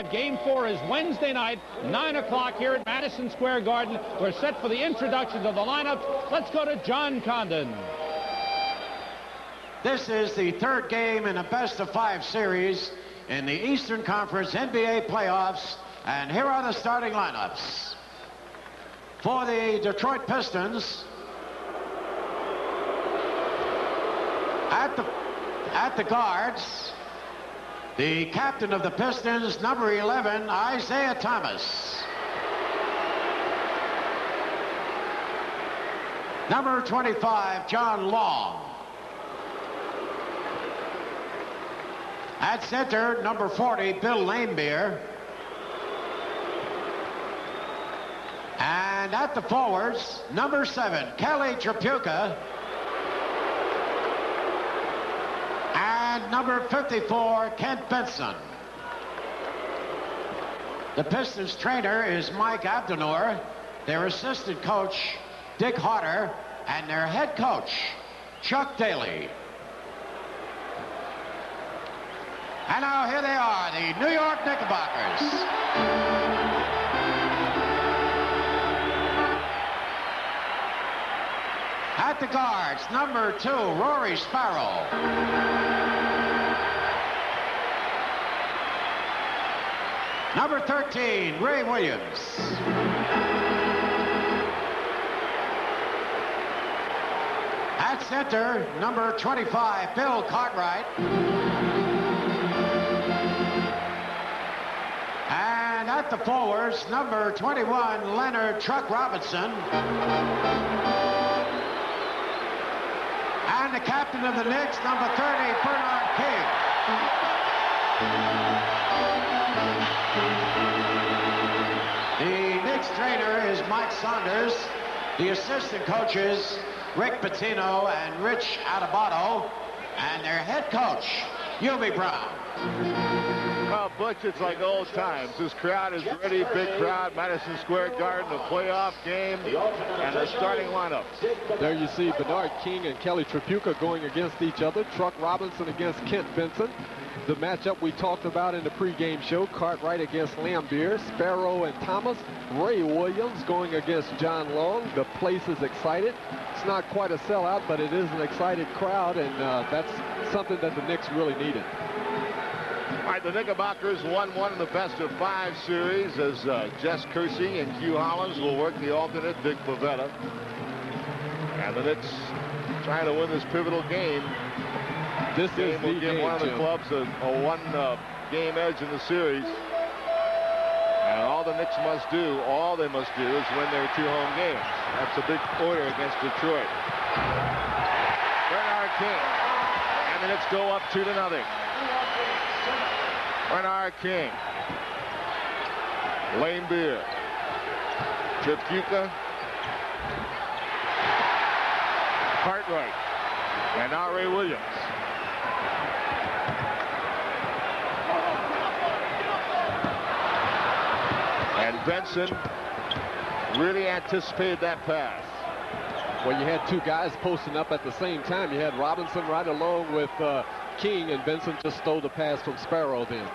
Game 4 is Wednesday night, 9 o'clock here at Madison Square Garden. We're set for the introduction of the lineup. Let's go to John Condon. This is the third game in a best-of-5 series in the Eastern Conference NBA playoffs, and here are the starting lineups. For the Detroit Pistons, at the guards, the captain of the Pistons, number 11, Isaiah Thomas. Number 25, John Long. At center, number 40, Bill Laimbeer. And at the forwards, number 7, Kelly Tripucka. And number 54, Kent Benson. The Pistons trainer is Mike Abdul-Rauf, their assistant coach, Dick Harder, and their head coach, Chuck Daly. And now here they are, the New York Knickerbockers. At the guards, number 2, Rory Sparrow. Number 13, Ray Williams. At center, number 25, Bill Cartwright. And at the forwards, number 21, Leonard Truck Robinson. And the captain of the Knicks, number 30, Bernard King. The Knicks trainer is Mike Saunders. The assistant coaches, Rick Pitino and Rich Adebato. And their head coach, Hubie Brown. Well, Butch, it's like old times. This crowd is ready, big crowd, Madison Square Garden, a playoff game, and the starting lineup. There you see Bernard King and Kelly Tripucka going against each other. Truck Robinson against Kent Benson. The matchup we talked about in the pregame show, Cartwright against Laimbeer, Sparrow and Thomas, Ray Williams going against John Long. The place is excited. It's not quite a sellout, but it is an excited crowd, and that's something that the Knicks really needed. All right, the Knickerbockers won one in the best-of-5 series as Jess Kersey and Hugh Hollins will work the alternate, Dick Pavetta. And the Knicks trying to win this pivotal game. This game will give one of the clubs a one-game edge in the series. And all the Knicks must do, all they must do is win their 2 home games. That's a big order against Detroit. Bernard King. And the Knicks go up 2-0. Bernard King. Laimbeer. Tripucka. Cartwright. And now Ray Williams. And Benson really anticipated that pass. Well, you had 2 guys posting up at the same time. You had Robinson right along with King, and Benson just stole the pass from Sparrow then.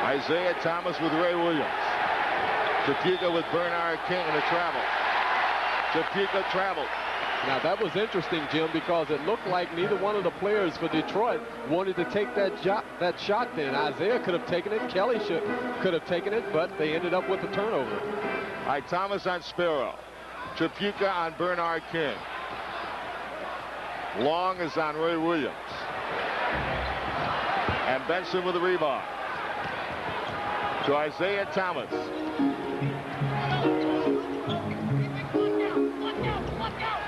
Isaiah Thomas with Ray Williams. Tripucka with Bernard King in the travel. Tripucka traveled. Now that was interesting, Jim, because it looked like neither one of the players for Detroit wanted to take that shot then. Isaiah could have taken it, Kelly could have taken it, but they ended up with a turnover. All right, Thomas on Sparrow. Tripucka on Bernard King. Long is on Ray Williams. And Benson with the rebound. To Isaiah Thomas.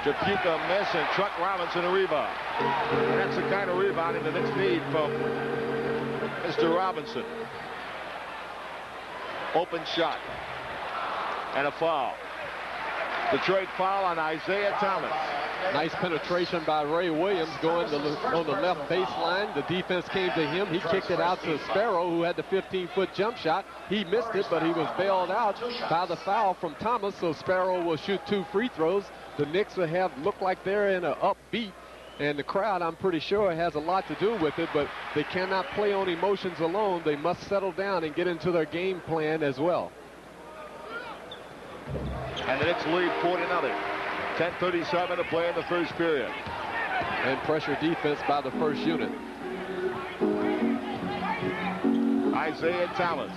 Tripucka miss and Truck Robinson a rebound. And that's the kind of rebounding the Knicks need from Mr. Robinson. Open shot. And a foul. Detroit foul on Isaiah Thomas. Nice penetration by Ray Williams going on the left baseline. The defense came to him. He kicked it out to Sparrow, who had the 15-foot jump shot. He missed it, but he was bailed out by the foul from Thomas, so Sparrow will shoot 2 free throws. The Knicks will look like they're in an upbeat And the crowd, I'm pretty sure, has a lot to do with it, but they cannot play on emotions alone. They must settle down and get into their game plan as well. And the Knicks lead 4-0. 10:37 to play in the first period. And pressure defense by the first unit. Isaiah Thomas.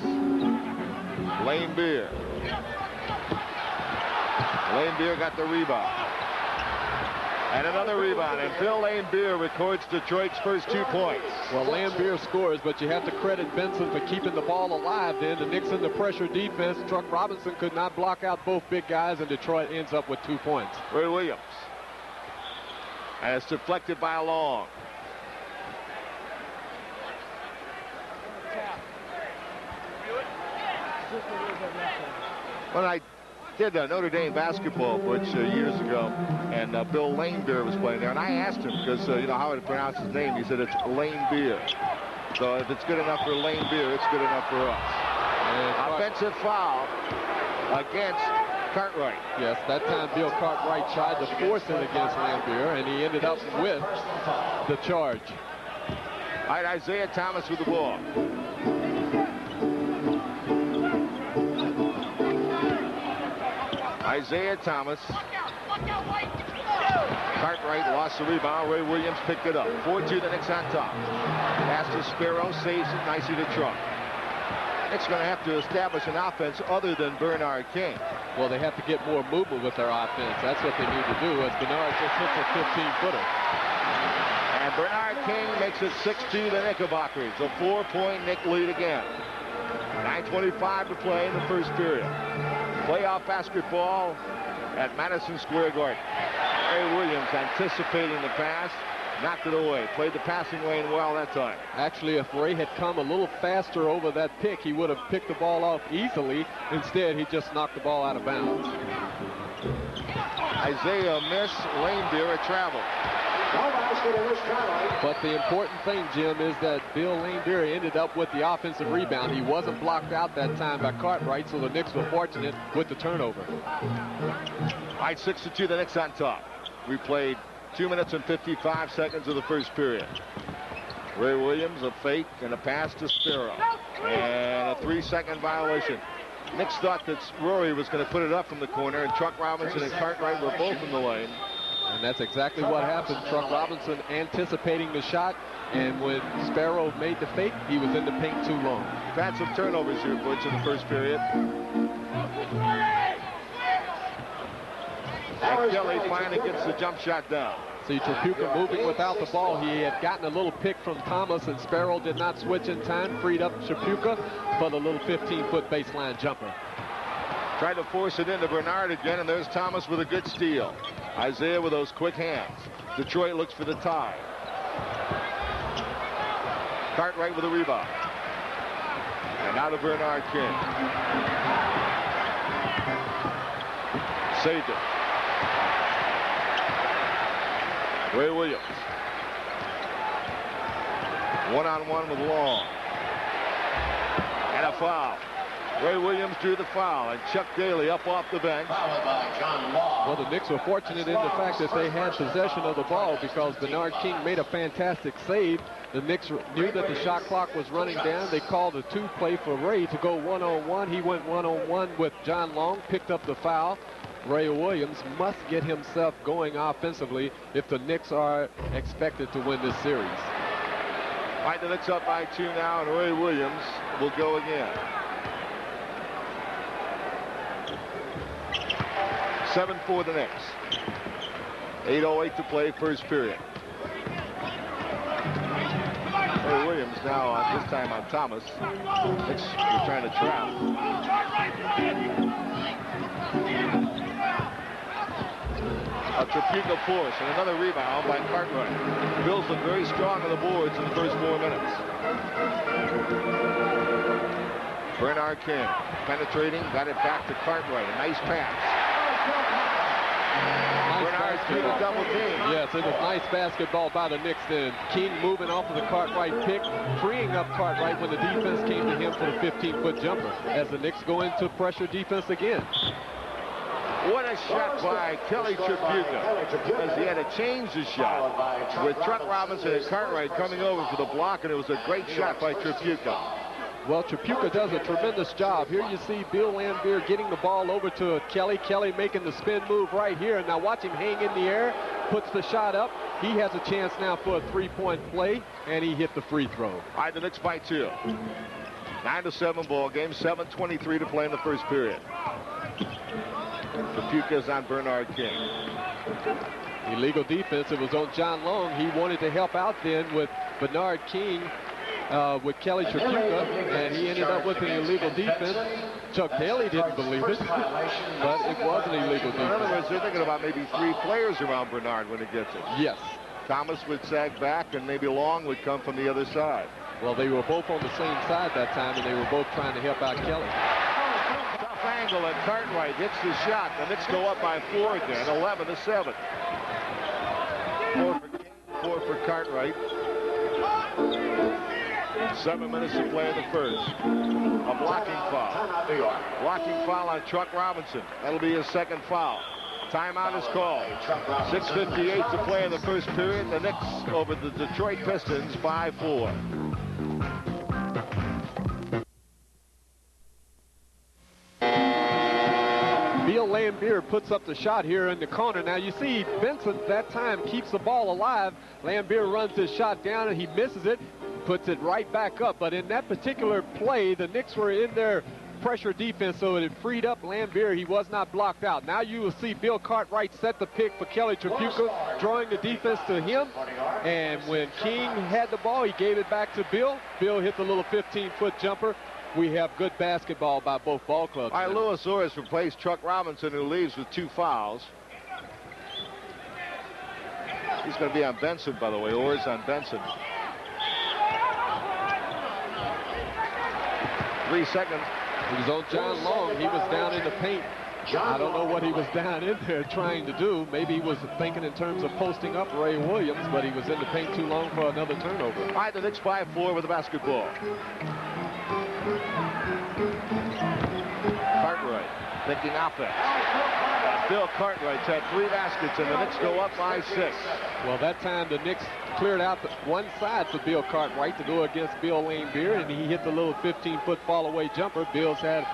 Lane Beer. Lane Beer got the rebound. And another rebound, and Bill Lane Beer records Detroit's first 2 points. Well, Lane Beer scores, but you have to credit Benson for keeping the ball alive then. The Knicks in the pressure defense. Truck Robinson could not block out both big guys, and Detroit ends up with 2 points. Ray Williams. And it's deflected by Long. When I did Notre Dame basketball, which years ago, and Bill Lane Beer was playing there, and I asked him because you know how to pronounce his name. He said it's Lane Beer. So if it's good enough for Lane Beer, it's good enough for us. Offensive foul against Cartwright. Yes, that time Bill Cartwright tried to force it against Lane Beer, and he ended up with the charge. All right, Isaiah Thomas with the ball. Isaiah Thomas. Cartwright lost the rebound. Ray Williams picked it up. 4-2, the Knicks on top. Pass to Sparrow, saves it nicely to Truck. Knicks going to have to establish an offense other than Bernard King. Well, they have to get more movement with their offense. That's what they need to do, as Bernard just hits a 15-footer. And Bernard King makes it 6-2, the Knickerbockers. A 4-point Knick lead again. 9:25 to play in the first period. Playoff basketball at Madison Square Garden. Ray Williams anticipating the pass, knocked it away. Played the passing lane well that time. Actually, if Ray had come a little faster over that pick, he would have picked the ball off easily. Instead, he just knocked the ball out of bounds. Isaiah missed. Lane Beer a travel. But the important thing, Jim, is that Bill Lane Beer ended up with the offensive rebound. He wasn't blocked out that time by Cartwright, so the Knicks were fortunate with the turnover. All right, 6-2, the Knicks on top. We played 2 minutes and 55 seconds of the first period. Ray Williams, a fake and a pass to Sparrow. And a 3-second violation. Knicks thought that Rory was going to put it up from the corner, and Truck Robinson and Cartwright were both in the lane. And that's exactly what happened. Truck Robinson anticipating the shot, and when Sparrow made the fake, he was in the paint too long. We've had some turnovers here, Butch, in the first period. And Kelly finally gets the jump shot down. See Trapuka moving without the ball. He had gotten a little pick from Thomas, and Sparrow did not switch in time, freed up Trapuka for the little 15-foot baseline jumper. Tried to force it into Bernard again, and there's Thomas with a good steal. Isaiah with those quick hands. Detroit looks for the tie. Cartwright with a rebound. And out of Bernard King. Saved it. Ray Williams. One-on-one with Long. And a foul. Ray Williams drew the foul, and Chuck Daly up off the bench. Well, the Knicks were fortunate in the fact that they had possession of the ball because Bernard King made a fantastic save. The Knicks knew that the shot clock was running down. They called a 2-play for Ray to go one-on-one. He went one-on-one with John Long, picked up the foul. Ray Williams must get himself going offensively if the Knicks are expected to win this series. All right, the Knicks up by 2 now, and Ray Williams will go again. 7-4 the Knicks. 8:08 to play, first period. Ray Williams now, this time on Thomas. Knicks are trying to trap. A Trapuka force and another rebound by Cartwright. Bills look very strong on the boards in the first 4 minutes. Bernard King penetrating, got it back to Cartwright. A nice pass. Bernard King a double team. Yes, it was nice basketball by the Knicks then. King moving off of the Cartwright pick, freeing up Cartwright when the defense came to him for the 15-foot jumper as the Knicks go into pressure defense again. What a shot by Kelly Tripucka, as he had to change the shot with Truck Robinson and Cartwright coming over for the block, and it was a great shot by Tripucka. Well, Tripucka does a tremendous job. Here you see Bill Laimbeer getting the ball over to Kelly. Kelly making the spin move right here. And now watch him hang in the air, puts the shot up. He has a chance now for a three-point play, and he hit the free throw. All right, the Knicks by 2. 9-7 ball game, 7:23 to play in the first period. Tripucka's on Bernard King. Illegal defense. It was on John Long. He wanted to help out then with Bernard King, with Kelly Tripucka, and he ended up with an illegal defense. Chuck Daly didn't believe it, but it was an illegal defense. In other words, they're thinking about maybe 3 players around Bernard when he gets it. Yes. Thomas would sag back, and maybe Long would come from the other side. Well, they were both on the same side that time, and they were both trying to help out Kelly. Tough angle, and Cartwright hits the shot. The Knicks go up by 4 again, 11-7. 4 for King, 4 for Cartwright. 7 minutes to play in the first. A blocking foul. Blocking foul on Truck Robinson. That'll be his second foul. Timeout is called. 6:58 to play in the first period. The Knicks over the Detroit Pistons by 4. Bill Laimbeer puts up the shot here in the corner. Now you see Benson that time keeps the ball alive. Laimbeer runs his shot down and he misses it, puts it right back up. But in that particular play, the Knicks were in their pressure defense, so it freed up Laimbeer. He was not blocked out. Now you will see Bill Cartwright set the pick for Kelly Tripucka, drawing the defense to him. And when King had the ball, he gave it back to Bill. Bill hit the little 15-foot jumper. We have good basketball by both ball clubs. All right, Louis Orr has replaced Chuck Robinson, who leaves with 2 fouls. He's going to be on Benson, by the way. Orr's on Benson. 3 seconds. He was on John Long. He was down in the paint. I don't know what he was down in there trying to do. Maybe he was thinking in terms of posting up Ray Williams, but he was in the paint too long for another turnover. All right, the Knicks by 4 with the basketball. Cartwright thinking offense. Bill Cartwright's had 3 baskets, and the Knicks go up by 6. Well, that time the Knicks cleared out one side for Bill Cartwright to go against Bill Laimbeer, and he hit the little 15-foot fall-away jumper. Bill's had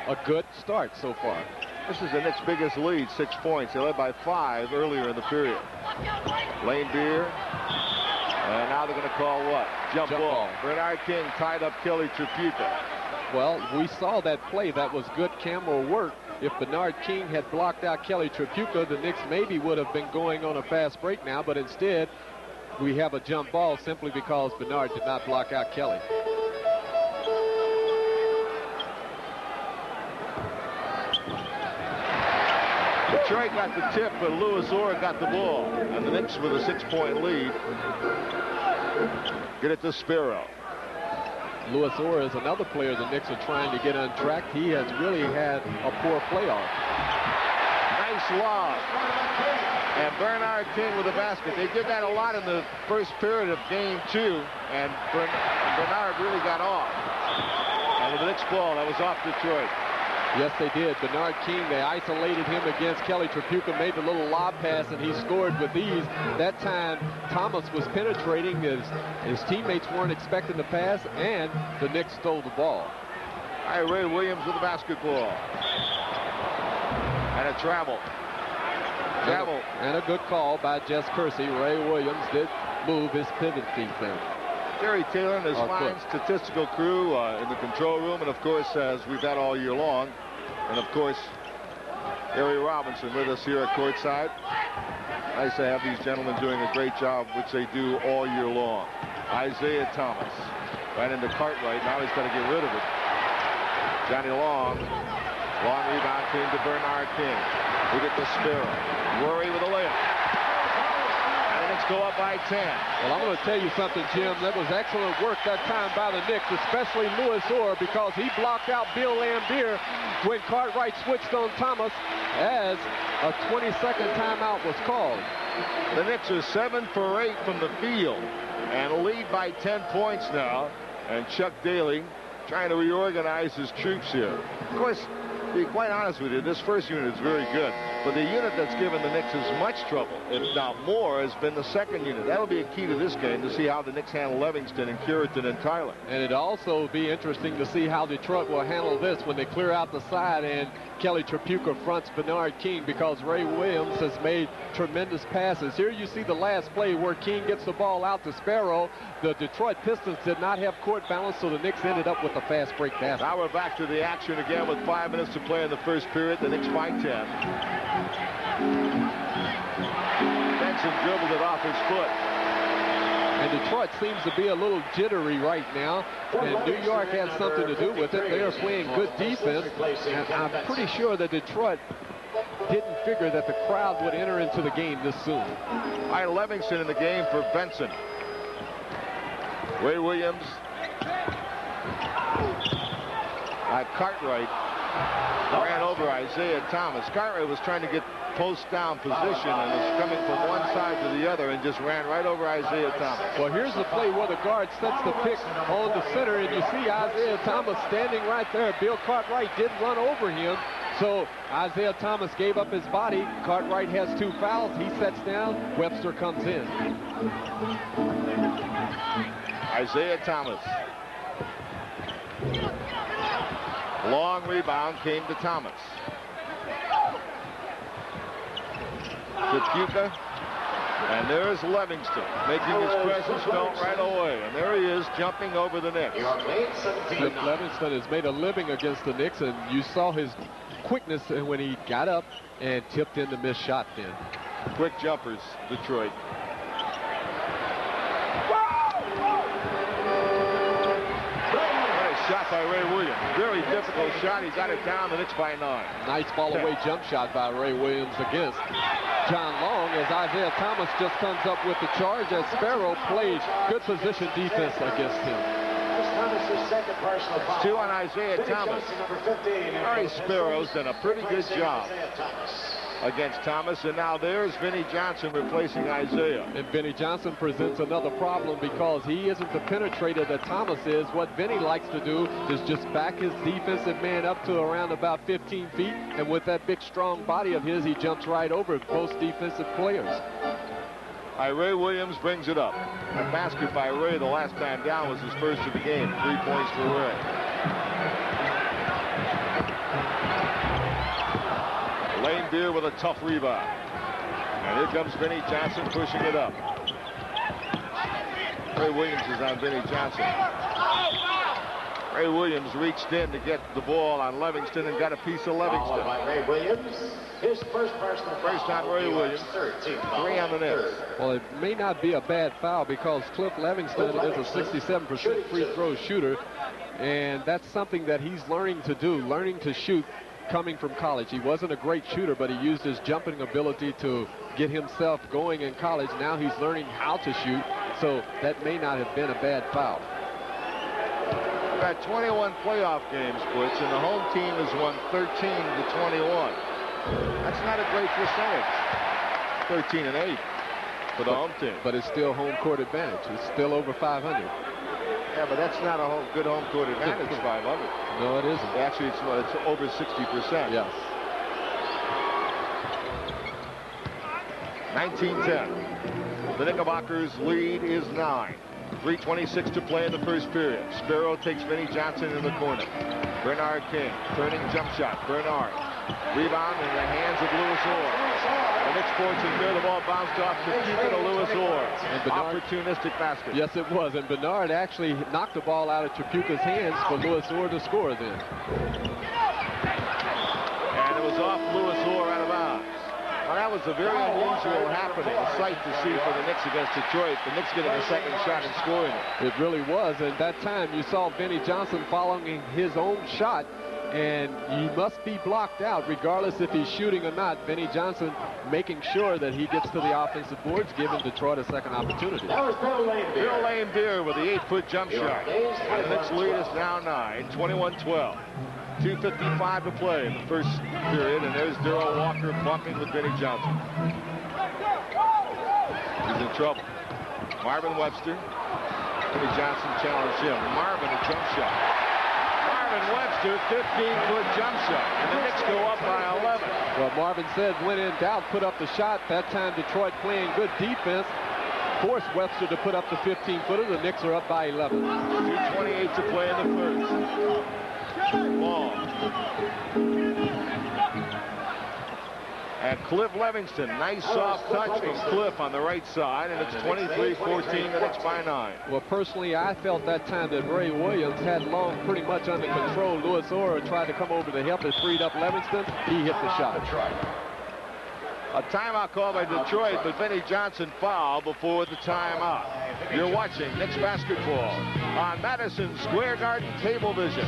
a good start so far. This is the Knicks' biggest lead, 6 points. They led by 5 earlier in the period. Laimbeer, and now they're going to call what? Jump ball. Bernard King tied up Kelly Tripucka. Well, we saw that play. That was good camera work. If Bernard King had blocked out Kelly Tripucka, the Knicks maybe would have been going on a fast break now, but instead we have a jump ball simply because Bernard did not block out Kelly. Detroit got the tip, but Louis Orr got the ball, and the Knicks with a 6-point lead. Get it to Spiro. Louis Orr is another player the Knicks are trying to get on track. He has really had a poor playoff. Nice lob. And Bernard King with a basket. They did that a lot in the first period of game 2, and Bernard really got off. And with the Knicks ball, that was off Detroit. Yes, they did. Bernard King, they isolated him against Kelly Tripucka, made the little lob pass, and he scored with ease. That time, Thomas was penetrating. His teammates weren't expecting the pass, and the Knicks stole the ball. All right, Ray Williams with the basketball. And a travel. And a good call by Jess Kersey. Ray Williams did move his pivot defense. Jerry Taylor and his fine statistical crew in the control room, and of course, as we've had all year long, and of course, Harry Robinson with us here at courtside. Nice to have these gentlemen doing a great job, which they do all year long. Isaiah Thomas right into Cartwright. Now he's got to get rid of it. Johnny Long rebound came to Bernard King. We get to Spiro. Rory with a layup. Go up by 10. Well, I'm going to tell you something, Jim. That was excellent work that time by the Knicks, especially Louis Orr, because he blocked out Bill Laimbeer when Cartwright switched on Thomas as a 20-second timeout was called. The Knicks are 7 for 8 from the field and lead by 10 points now. And Chuck Daly trying to reorganize his troops here. Of course, To be quite honest with you, this first unit is very good. But the unit that's given the Knicks as much trouble, if not more, has been the second unit. That'll be a key to this game, to see how the Knicks handle Livingston and Curitan and Tyler. And it'll also be interesting to see how Detroit will handle this when they clear out the side and Kelly Tripucka fronts Bernard King, because Ray Williams has made tremendous passes. Here you see the last play where King gets the ball out to Sparrow. The Detroit Pistons did not have court balance, so the Knicks ended up with a fast break basket. Now we're back to the action again with 5 minutes to play in the first period. The Knicks by 10. Benson dribbled it off his foot. And Detroit seems to be a little jittery right now, and New York has something to do with it. They are playing good defense, and I'm pretty sure that Detroit didn't figure that the crowd would enter into the game this soon. All right, Livingston in the game for Benson. Ray Williams. Cartwright ran over Isaiah Thomas. Cartwright was trying to get post-down position and was coming from one side to the other and just ran right over Isaiah Thomas. Well, here's the play where the guard sets the pick on the center, and you see Isaiah Thomas standing right there. Bill Cartwright did run over him, so Isaiah Thomas gave up his body. Cartwright has 2 fouls. He sets down. Webster comes in. Isaiah Thomas. Long rebound came to Thomas. Tripucka, and there's Livingston making his presence felt right away, and there he is jumping over the Knicks. Livingston has made a living against the Knicks, and you saw his quickness when he got up and tipped in the missed shot then. Quick jumpers, Detroit. Shot by Ray Williams. Very difficult shot. He got it down. The Knicks by 9. Nice ball away jump shot by Ray Williams against John Long, as Isaiah Thomas just comes up with the charge as Sparrow played good position defense against him. 2 on Isaiah Thomas. Ari Sparrow's done a pretty good job against Thomas, and now there's Vinnie Johnson replacing Isaiah. And Vinnie Johnson presents another problem because he isn't the penetrator that Thomas is. What Vinnie likes to do is just back his defensive man up to around about 15 feet, and with that big strong body of his, he jumps right over most defensive players. Ray Williams brings it up. A basket by Ray the last time down was his first of the game. 3 points for Ray. Lane Beer with a tough rebound. And here comes Vinnie Johnson pushing it up. Ray Williams is on Vinnie Johnson. Ray Williams reached in to get the ball on Livingston and got a piece of Livingston. Ray Williams, his first on Ray Williams. 3 on the Knicks. Well, it may not be a bad foul because Cliff Livingston is a 67% free throw shooter, and that's something that he's learning to do, learning to shoot coming from college. He wasn't a great shooter, but he used his jumping ability to get himself going in college. Now he's learning how to shoot, so that may not have been a bad foul. We've got 21 playoff games, Butch, and the home team has won 13 to 21. That's not a great percentage. 13-8 for the home team. But it's still home court advantage. It's still over 500. Yeah, but that's not a good home court advantage, 500. No, it isn't. Actually, it's over 60%. Yes. 19-10. The Knickerbockers' lead is 9. 3:26 to play in the first period. Sparrow takes Vinnie Johnson in the corner. Bernard King, turning jump shot. Bernard. Rebound in the hands of Lewis Orr. The Knicks fortune there. The ball bounced off to keep it to Lewis Orr. Opportunistic basket. Yes, it was. And Bernard actually knocked the ball out of Tripucka's hands for Lewis Orr to score then. And it was off Lewis Orr out of bounds. Well, that was a very unusual happening, a sight to see for the Knicks against Detroit. The Knicks getting a second shot and scoring it. It really was. And that time you saw Vinnie Johnson following his own shot, and he must be blocked out regardless if he's shooting or not. Vinnie Johnson making sure that he gets to the offensive boards, giving Detroit a second opportunity. That was Bill Lane Beer. Bill Lane Beer with the 8-foot jump shot. And the Knicks lead is now 9, 21-12. 2:55 to play in the first period, and there's Darrell Walker bumping with Vinnie Johnson. He's in trouble. Marvin Webster. Vinnie Johnson challenged him. Marvin, a jump shot. Marvin Webster, 15-foot jump shot. And the Knicks go up by 11. Well, Marvin said, when in doubt, put up the shot. That time, Detroit playing good defense forced Webster to put up the 15-footer. The Knicks are up by 11. 2:28 to play in the first. Ball. And Cliff Livingston, nice soft touch from Cliff on the right side, and it's 23-14, the Knicks by 9. Well, personally, I felt that time that Ray Williams had Long pretty much under control. Louis Orr tried to come over to help and freed up Livingston. He hit the shot. A timeout call by Detroit, but Vinnie Johnson fouled before the timeout. You're watching Knicks basketball on Madison Square Garden Cablevision.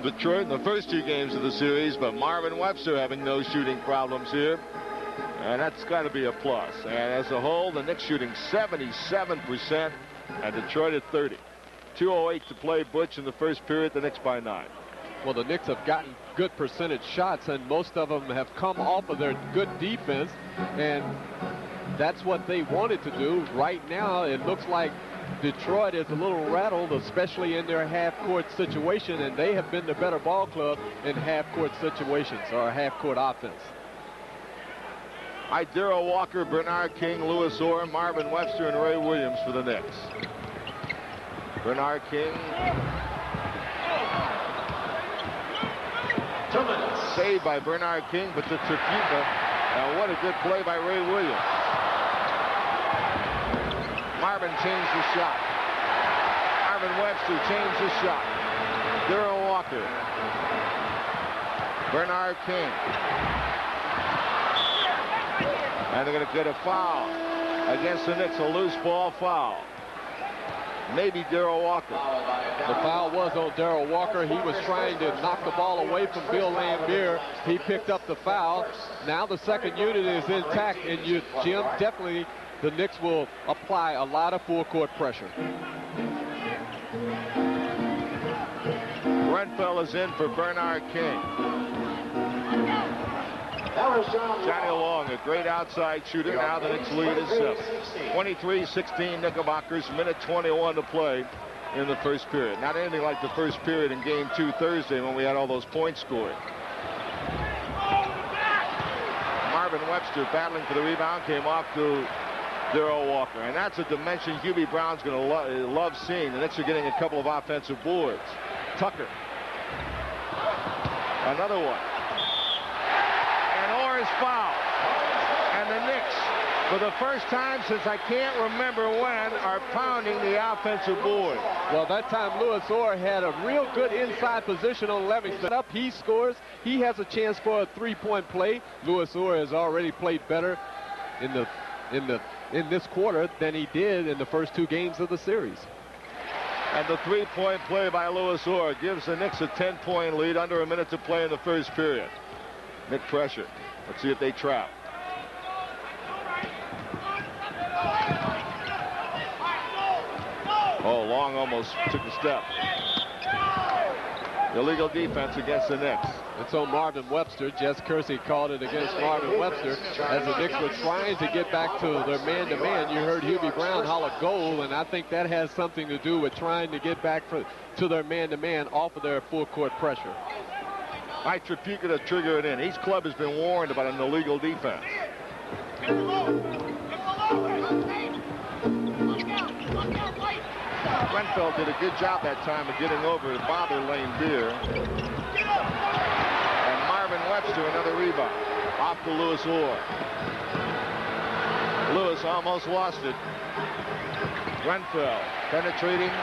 Detroit in the first 2 games of the series, but Marvin Webster having no shooting problems here. And that's got to be a plus. And as a whole, the Knicks shooting 77% and Detroit at 30. 2:08 to play, Butch, in the first period, the Knicks by 9. Well, the Knicks have gotten good percentage shots, and most of them have come off of their good defense, and that's what they wanted to do. Right now, it looks like Detroit is a little rattled, especially in their half-court situation, and they have been the better ball club in half-court situations or half-court offense. Darrell Walker, Bernard King, Louis Orr, Marvin Webster, and Ray Williams for the Knicks. Bernard King. Saved by Bernard King, but to Tripucka. And what a good play by Ray Williams. Marvin changed the shot. Marvin Webster changed the shot. Darrell Walker. Bernard King. And they're going to get a foul against the Knicks, a loose ball foul. Maybe Darrell Walker. The foul was on Darrell Walker. He was trying to knock the ball away from Bill Laimbeer. He picked up the foul. Now the second unit is intact, and Jim, definitely the Knicks will apply a lot of full-court pressure. Renfell is in for Bernard King. Johnny Long, a great outside shooter. Now the Knicks lead is 7. 23-16 Knickerbockers, minute 21 to play in the first period. Not anything like the first period in game 2 Thursday when we had all those points scored. Marvin Webster battling for the rebound, came off to Darrell Walker. And that's a dimension Hubie Brown's going to love seeing. The Knicks are getting a couple of offensive boards. Tucker. Another one. Is fouled. And the Knicks, for the first time since I can't remember when, are pounding the offensive board. Well, that time Louis Orr had a real good inside position on Livingston. Up, he scores. He has a chance for a three-point play. Louis Orr has already played better in this quarter than he did in the first 2 games of the series. And the three-point play by Louis Orr gives the Knicks a 10-point lead, under a minute to play in the first period. Knick pressure. Let's see if they trap. Oh, Long almost took a step. Illegal defense against the Knicks. It's on Marvin Webster. Jess Kersey called it against Marvin Webster as the Knicks were trying to get back to their man-to-man. You heard Hubie Brown holler goal, and I think that has something to do with trying to get back to their man-to-man off of their full-court pressure. Tripucka to trigger it in. Each club has been warned about an illegal defense. Renfell did a good job that time of getting over to bother Laimbeer. And Marvin Webster, another rebound. Off to Louis Orr. Lewis almost lost it. Renfell penetrating.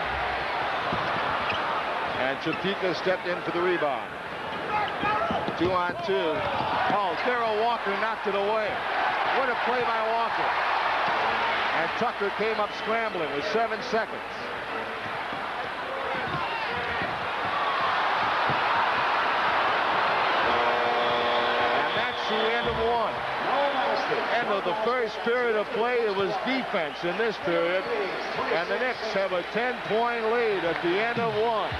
And Tripucka stepped in for the rebound. 2-on-2. Oh, Darrell Walker knocked it away. What a play by Walker. And Tucker came up scrambling with 7 seconds. And that's the end of 1. End of the first period of play. It was defense in this period. And the Knicks have a 10-point lead at the end of 1.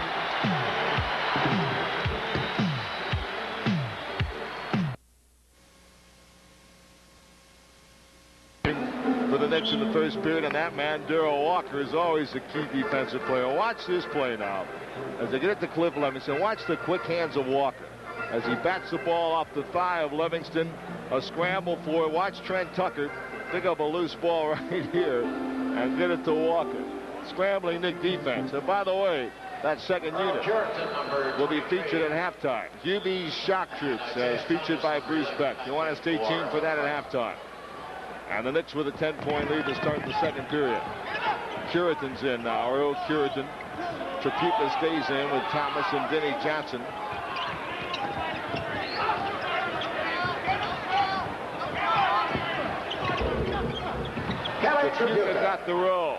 Knicks in the first period, and that man, Darrell Walker, is always a key defensive player. Watch this play now. As they get it to Cliff Livingston, watch the quick hands of Walker. As he bats the ball off the thigh of Livingston, a scramble for it. Watch Trent Tucker pick up a loose ball right here and get it to Walker. Scrambling Knick defense. And by the way, that second unit will be featured at halftime. QB's Shock Troops, as featured by Bruce Beck. You want to stay tuned for that at halftime. And the Knicks with a 10-point lead to start the second period. Curitan's in now, Earl Curitan. Trapuka stays in with Thomas and Denny Johnson. Trapuka got the roll.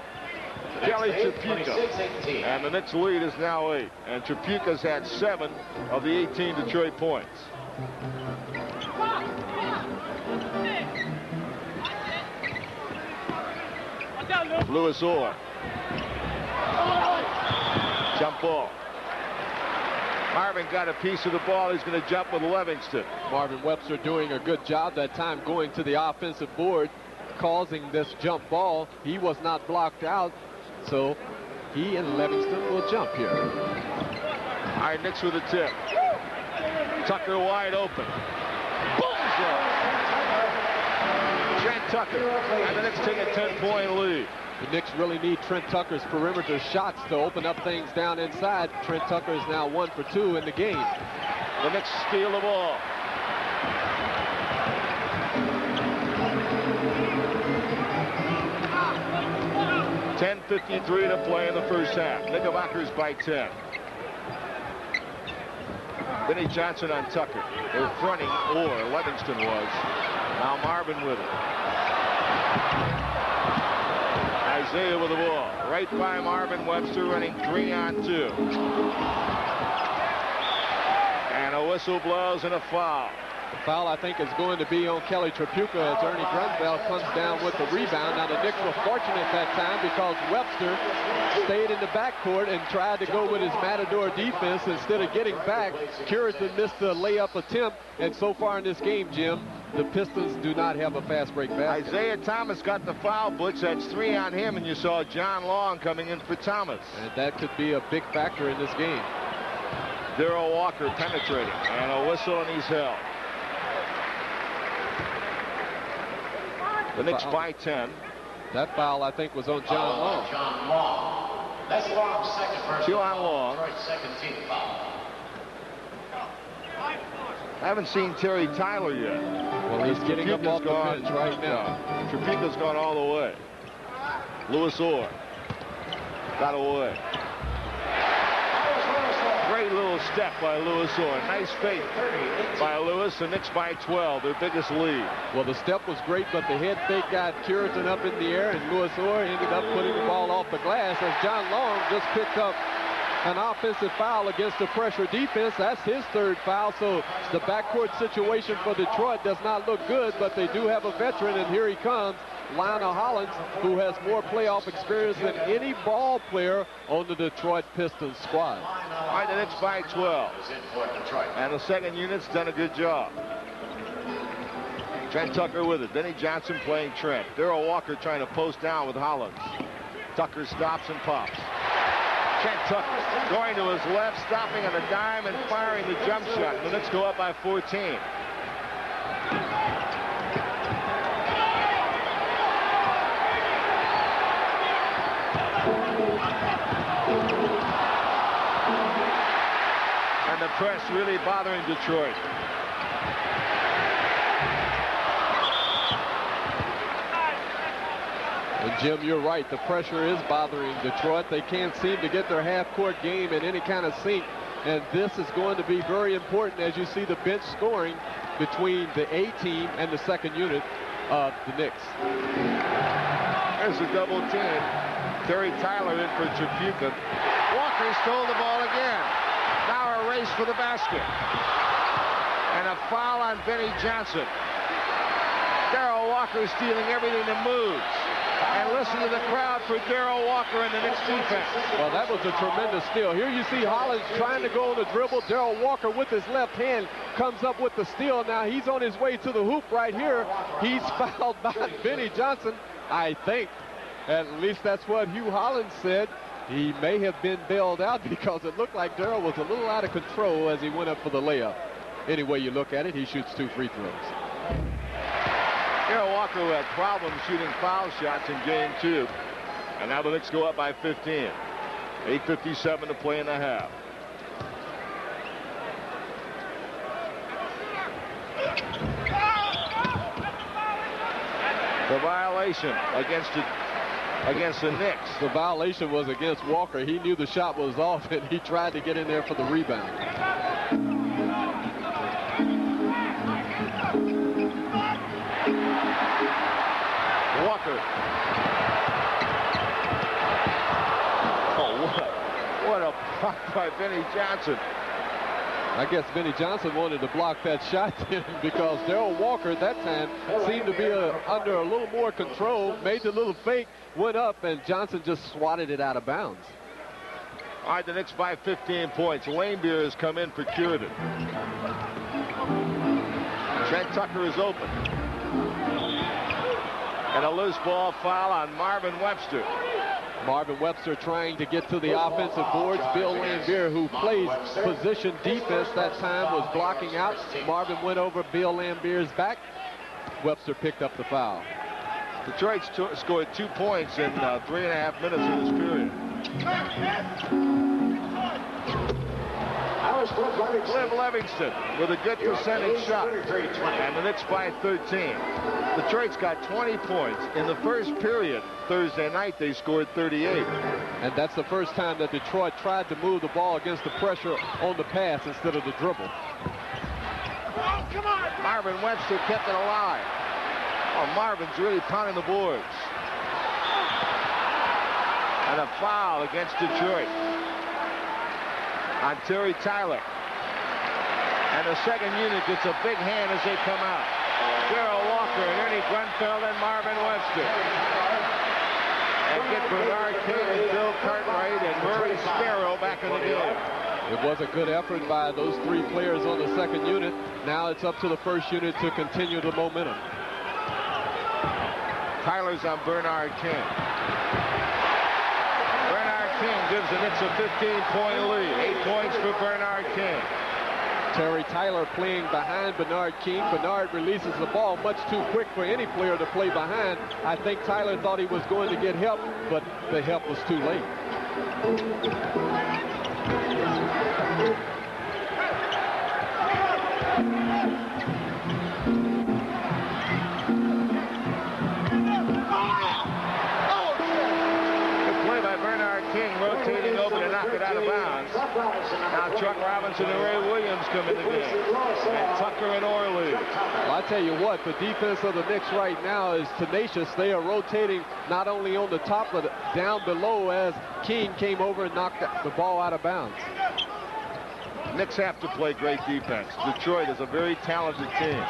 Kelly Trapuka. And the Knicks lead is now 8. And Trapuka's had 7 of the 18 Detroit points. Lewis Orr. Jump ball. Marvin got a piece of the ball. He's going to jump with Livingston. Marvin Webster doing a good job that time going to the offensive board, causing this jump ball. He was not blocked out, so he and Livingston will jump here. All right, Knicks with a tip. Tucker wide open. Bullseye. Trent Tucker. And the Knicks take a 10-point lead. The Knicks really need Trent Tucker's perimeter shots to open up things down inside. Trent Tucker is now 1 for 2 in the game. The Knicks steal the ball. .53 to play in the first half. Knickerbockers by 10. Benny Johnson on Tucker. They're fronting, or Livingston was. Now Marvin with it. Isaiah with the ball. Right by Marvin Webster, running 3-on-2. And a whistle blows and a foul. The foul, I think, is going to be on Kelly Trapuka as Ernie Grunfeld comes down with the rebound. Now, the Knicks were fortunate that time because Webster stayed in the backcourt and tried to go with his Matador defense instead of getting back. Curitan missed the layup attempt, and so far in this game, Jim, the Pistons do not have a fast break basket. Isaiah Thomas got the foul, Butch. That's 3 on him, and you saw John Long coming in for Thomas. And that could be a big factor in this game. Darrell Walker penetrating, and a whistle, and he's held. The Knicks by 10. That foul, I think, was on John Long. John Long. That's Long's second personal 2 on Long. Detroit's second team foul. I haven't seen Terry Tyler yet. Well, he's getting up off the bench right now. Trapuka's gone all the way. Lewis Orr got away. Great little step by Lewis Orr. Nice fake by Lewis. The Knicks by 12, their biggest lead. Well, the step was great, but the head fake got Curitan up in the air, and Lewis Orr ended up putting the ball off the glass as John Long just picked up an offensive foul against the pressure defense. That's his 3rd foul, so the backcourt situation for Detroit does not look good, but they do have a veteran, and here he comes, Lionel Hollins, who has more playoff experience than any ball player on the Detroit Pistons squad. All right, the Knicks by 12. And the second unit's done a good job. Trent Tucker with it. Denny Johnson playing Trent. Darrell Walker trying to post down with Hollins. Tucker stops and pops. Trent Tucker going to his left, stopping on a dime and firing the jump shot. The Knicks go up by 14. And the press really bothering Detroit. And Jim, you're right. The pressure is bothering Detroit. They can't seem to get their half-court game in any kind of sync. And this is going to be very important as you see the bench scoring between the A team and the second unit of the Knicks. There's a double team. Terry Tyler in for Trapuka. Walker stole the ball again. Now a race for the basket. And a foul on Benny Johnson. Darrell Walker stealing everything that moves. And listen to the crowd for Darrell Walker and the Knicks defense. Well, that was a tremendous steal. Here you see Hollins trying to go on the dribble. Darrell Walker with his left hand comes up with the steal. Now he's on his way to the hoop right here. He's fouled by Benny Johnson. I think, at least that's what Hugh Hollins said, he may have been bailed out because it looked like Darrell was a little out of control as he went up for the layup. Any way you look at it, he shoots 2 free throws. Darrell Walker who had problems shooting foul shots in game 2. And now the Knicks go up by 15. 8:57 to play in the half. The violation against the Knicks. The violation was against Walker. He knew the shot was off, and he tried to get in there for the rebound. Walker. Oh, what a block by Vinnie Johnson. I guess Vinnie Johnson wanted to block that shot because Darrell Walker at that time seemed to be under a little more control, made the little fake, went up, and Johnson just swatted it out of bounds. All right, the Knicks by 15 points. Lanebeer has come in for Curidan. Trent Tucker is open. And a loose ball foul on Marvin Webster. Marvin Webster trying to get to the offensive boards. Bill Laimbeer, who plays position defense that time, was blocking out. Marvin went over Bill Laimbeer's back. Webster picked up the foul. Detroit scored 2 points in 3.5 minutes of this period. Cliff Livingston with a good percentage shot. And the Knicks by 13. Detroit's got 20 points. In the first period, Thursday night, they scored 38. And that's the first time that Detroit tried to move the ball against the pressure on the pass instead of the dribble. Marvin Webster kept it alive. Oh, Marvin's really pounding the boards. And a foul against Detroit on Terry Tyler. And the second unit gets a big hand as they come out. Darrell Walker and Ernie Grunfeld and Marvin Webster. And get Bernard King and Bill Cartwright and Murray Sparrow back in the game. It was a good effort by those 3 players on the second unit. Now it's up to the first unit to continue the momentum. Tyler's on Bernard King. Bernard King gives the Knicks a 15-point lead. 8 points for Bernard King. Terry Tyler playing behind Bernard King. Bernard releases the ball much too quick for any player to play behind. I think Tyler thought he was going to get help, but the help was too late. King rotating over to knock it out of bounds. Now Chuck Robinson and Ray Williams come in the game. And Tucker and Orley. Well, I tell you what, the defense of the Knicks right now is tenacious. They are rotating not only on the top but down below as King came over and knocked the ball out of bounds. Knicks have to play great defense. Detroit is a very talented team.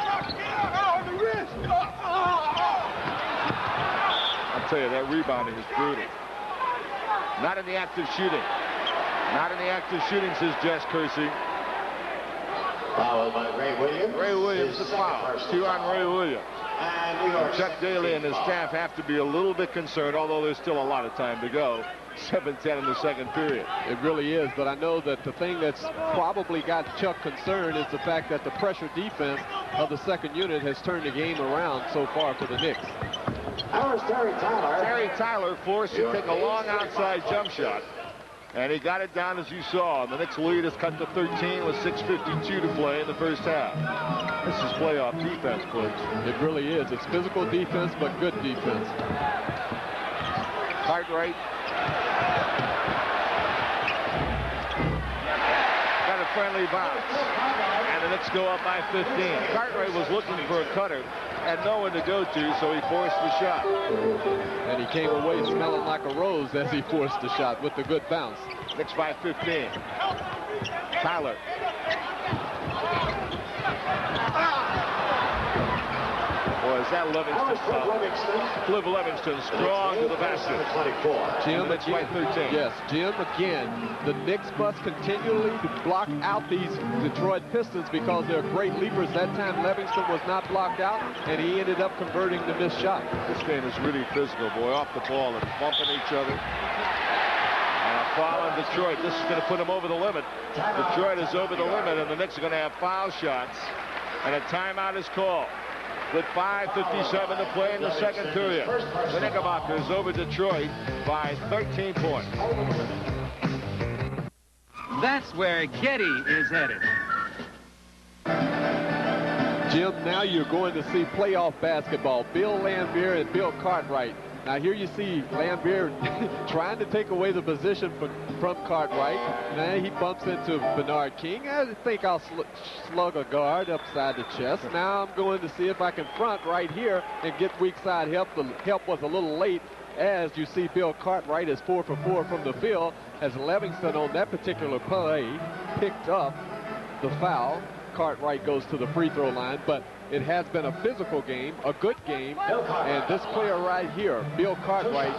I'll tell you, that rebounding is brutal. Not in the act of shooting. Not in the act of shooting, says Jess Kersey. Fouled by Ray Williams. Ray Williams, the foul. 2 on Ray Williams. And Chuck Daly and his staff have to be a little bit concerned, although there's still a lot of time to go. 7-10 in the second period. It really is, but I know that the thing that's probably got Chuck concerned is the fact that the pressure defense of the second unit has turned the game around so far for the Knicks. Terry Tyler. Terry Tyler forced to take a long outside jump shot. And he got it down as you saw. The Knicks lead is cut to 13 with 6:52 to play in the first half. This is playoff defense, folks. It really is. It's physical defense, but good defense. Cartwright. Got a friendly bounce. And the Knicks go up by 15. Cartwright was looking for a cutter. Had no one to go to, so he forced the shot. And he came away smelling like a rose as he forced the shot with the good bounce. Knicks by 15. Tyler. Boy, Is that Livingston? Cliff Livingston strong to the basket. Jim Knicks by 13. Yes, Jim again. The Knicks must continually block out these Detroit Pistons because they're great leapers. That time Livingston was not blocked out, and he ended up converting the missed shot. This game is really physical, boy. Off the ball and bumping each other. And a foul on Detroit. This is going to put them over the limit. Detroit is over the limit, and the Knicks are going to have foul shots. And a timeout is called. With 5:57 to play in the second period. The Knickerbockers over Detroit by 13 points. That's where Getty is headed. Jim, now you're going to see playoff basketball. Bill Laimbeer and Bill Cartwright. Now here you see Laimbeer trying to take away the position from Cartwright. Now he bumps into Bernard King. I think I'll slug a guard upside the chest. Now I'm going to see if I can front right here and get weak side help. The help was a little late, as you see Bill Cartwright is 4 for 4 from the field, as Livingston on that particular play picked up the foul. Cartwright goes to the free throw line, but it has been a physical game, a good game, and this player right here, Bill Cartwright,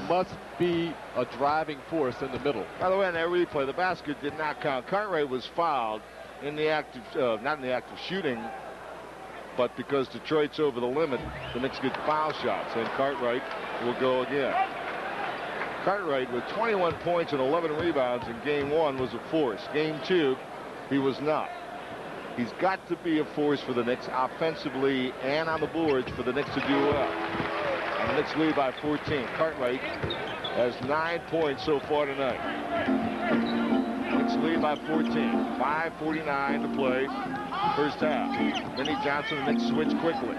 must be a driving force in the middle. By the way, in that replay, the basket did not count. Cartwright was fouled in the act of, not in the act of shooting, but because Detroit's over the limit, the Knicks get foul shots, and Cartwright will go again. Cartwright, with 21 points and 11 rebounds in game 1, was a force. Game 2, he was not. He's got to be a force for the Knicks offensively and on the boards for the Knicks to do well. And the Knicks lead by 14. Cartwright has 9 points so far tonight. Knicks lead by 14. 5:49 to play. First half. Vinnie Johnson, the Knicks switch quickly.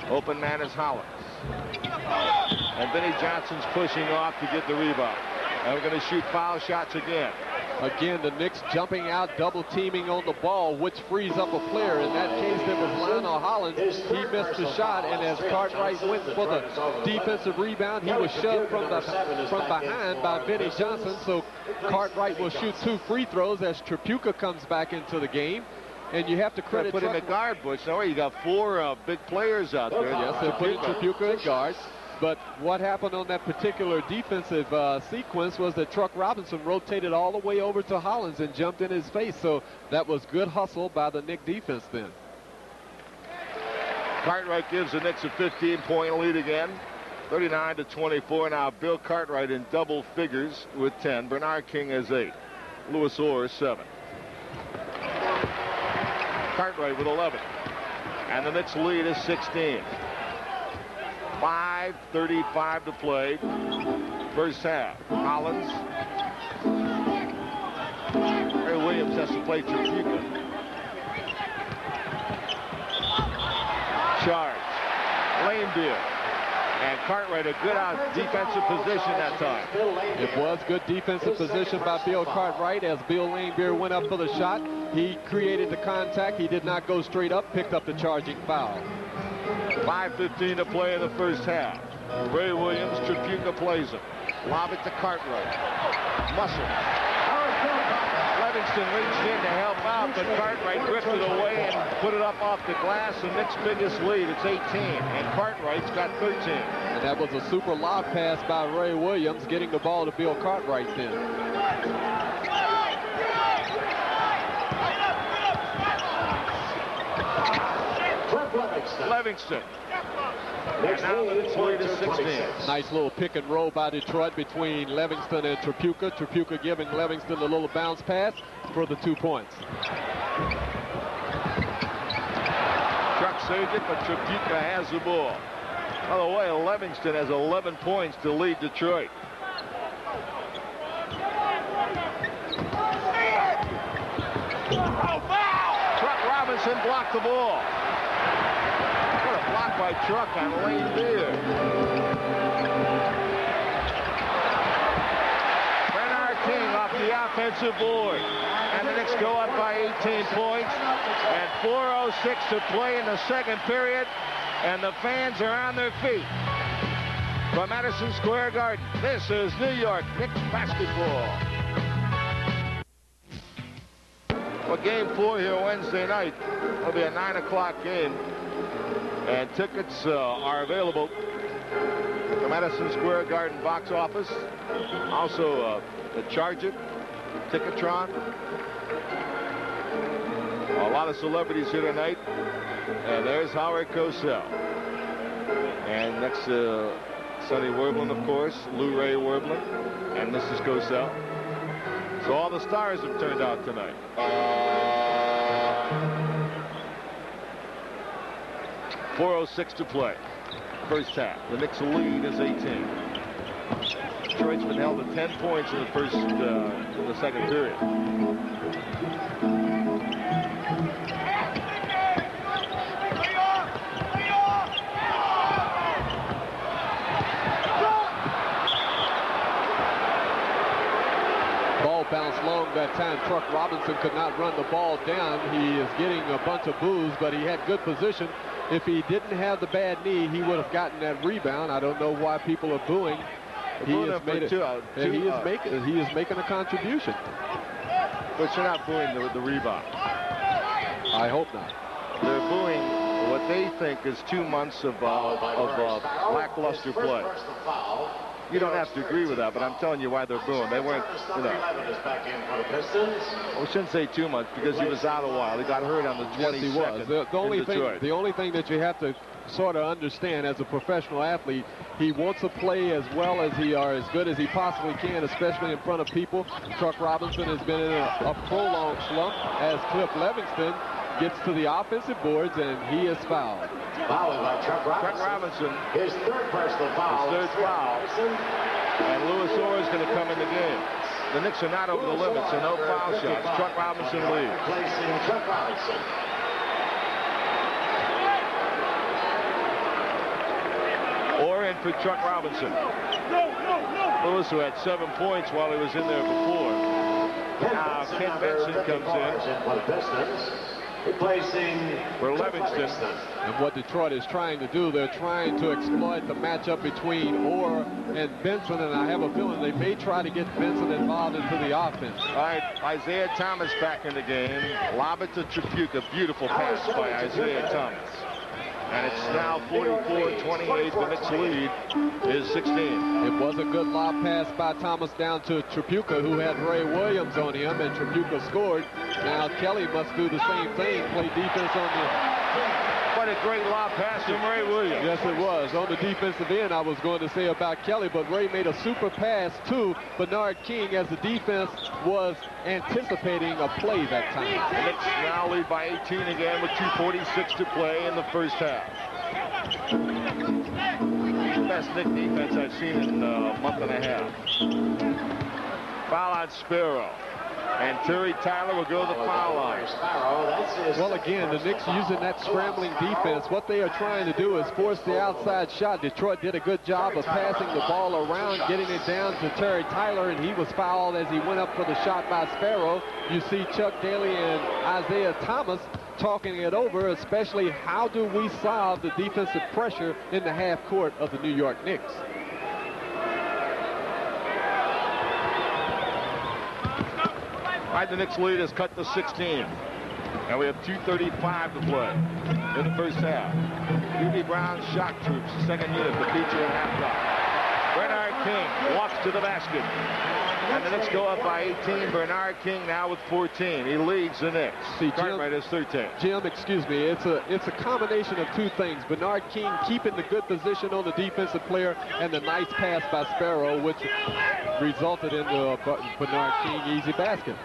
Open man is Hollins. And Vinnie Johnson's pushing off to get the rebound. And we're going to shoot foul shots again. Again, the Knicks jumping out, double teaming on the ball, which frees up a player. In that case, it was Lionel Hollins. He missed the shot, and as Cartwright went for the defensive rebound, he was shoved from behind by Vinnie Johnson. So Cartwright will shoot 2 free throws as Tripucka comes back into the game. And you have to credit put in the guard, Butch. No, you got 4 big players out there. Yes, they put in Tripucka in guards. But what happened on that particular defensive sequence was that Truck Robinson rotated all the way over to Hollins and jumped in his face. So that was good hustle by the Knick defense then. Cartwright gives the Knicks a 15-point lead again. 39-24 now. Bill Cartwright in double figures with 10. Bernard King has 8. Louis Orr 7. Cartwright with 11. And the Knicks lead is 16. 5:35 to play. First half. Hollins. Ray Williams has to play Tripucka. Charge. Laimbeer. And Cartwright, a good out defensive position that time. It was good defensive position by Bill Cartwright as Bill Laimbeer went up for the shot. He created the contact. He did not go straight up, picked up the charging foul. 5:15 to play in the first half. Ray Williams, Tripucka plays him. Lob it to Cartwright. Muscle. Livingston reached in to help out, but Cartwright ripped it away and put it up off the glass. The Knicks' biggest lead, it's 18, and Cartwright's got 13. And that was a super lob pass by Ray Williams, getting the ball to Bill Cartwright then. Livingston. And now the Knicks lead is 16. Nice little pick and roll by Detroit between Livingston and Tripucka. Tripucka giving Livingston a little bounce pass for the 2 points. Chuck saved it, but Tripucka has the ball. By the way, Livingston has 11 points to lead Detroit. Truck Robinson blocked the ball. What a block by Truck on Laimbeer. Bernard King off the offensive board. And the Knicks go up by 18 points. And 4:06 to play in the second period. And the fans are on their feet. From Madison Square Garden, this is New York Knicks basketball. Well, game 4 here Wednesday night. It'll be a 9 o'clock game. And tickets are available at the Madison Square Garden box office. Also, the Charge It, Ticketron. A lot of celebrities here tonight. And there's Howard Cosell. And next to Sonny Werblin, of course, Lou Ray Werblin, and Mrs. Cosell. So all the stars have turned out tonight. 4:06 to play. First half. The Knicks lead is 18. Detroit's been held to 10 points in the second period. Bounced long that time. Truck Robinson could not run the ball down. He is getting a bunch of boos, but he had good position. If he didn't have the bad knee, he would have gotten that rebound. I don't know why people are booing. He is making a contribution. But you're not booing the rebound. I hope not. They're booing what they think is 2 months of lackluster play. You don't have to agree with that, but I'm telling you why they're booing. They weren't, you know. We shouldn't say 2 months because he was out a while. He got hurt on the 22nd. Yes, he was. The only thing that you have to sort of understand as a professional athlete, he wants to play as well as as good as he possibly can, especially in front of people. Truck Robinson has been in a prolonged slump as Cliff Livingston gets to the offensive boards, and he is fouled. Foul by Chuck Robinson. His third personal foul. His third foul. And Louis Orr is going to come in the game. The Knicks are not over the limit, so no foul shots. Truck Robinson leads. Replacing Chuck Robinson. Orr in for Chuck Robinson. Lewis, who had 7 points while he was in there before. Now Ken Benson comes in. For the Pistons. Replacing Livingston. And what Detroit is trying to do, they're trying to exploit the matchup between Orr and Benson, and I have a feeling they may try to get Benson involved into the offense. All right, Isaiah Thomas back in the game. Lob it to Tripucka. Beautiful pass by Isaiah Thomas. And it's now 44-28. The Knicks lead is 16. It was a good lob pass by Thomas down to Tripucka, who had Ray Williams on him, and Tripucka scored. Now Kelly must do the same thing, play defense on the... What a great lob pass from Ray Williams. Yes, it was. On the defensive end, I was going to say about Kelly, but Ray made a super pass to Bernard King as the defense was anticipating a play that time. The Knicks now lead by 18 again with 2:46 to play in the first half. Best Knick defense I've seen in a month and a half. Foul on Sparrow. And Terry Tyler will go to the foul line. Well, again, the Knicks using that scrambling defense. What they are trying to do is force the outside shot. Detroit did a good job of passing the ball around, getting it down to Terry Tyler, and he was fouled as he went up for the shot by Sparrow. You see Chuck Daly and Isaiah Thomas talking it over, especially how do we solve the defensive pressure in the half court of the New York Knicks. All right, the Knicks lead is cut to 16. And we have 2:35 to play in the first half. Hubie Brown's shock troops, second unit, the feature at halftime. Bernard King walks to the basket. And the Knicks go up by 18. Bernard King now with 14. He leads the Knicks. See, Cartwright has 13. Jim, excuse me. It's a combination of two things. Bernard King keeping the good position on the defensive player and the nice pass by Sparrow, which resulted in the Bernard King easy basket.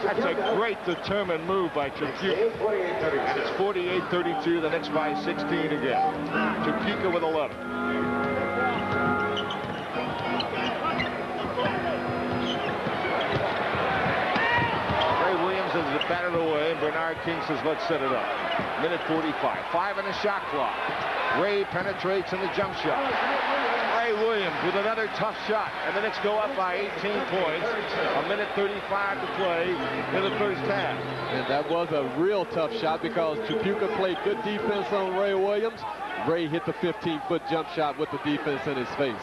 That's a great determined move by Tripucka. And it's 48-32. The Knicks by 16 again. Tripucka with 11. Ray Williams has batted away, and Bernard King says, let's set it up. Minute 45. 5 on the shot clock. Ray penetrates in the jump shot. Ray Williams with another tough shot, and the Knicks go up by 18 points. A minute 35 to play in the first half. And that was a real tough shot because Tripucka played good defense on Ray Williams. Ray hit the 15-foot jump shot with the defense in his face.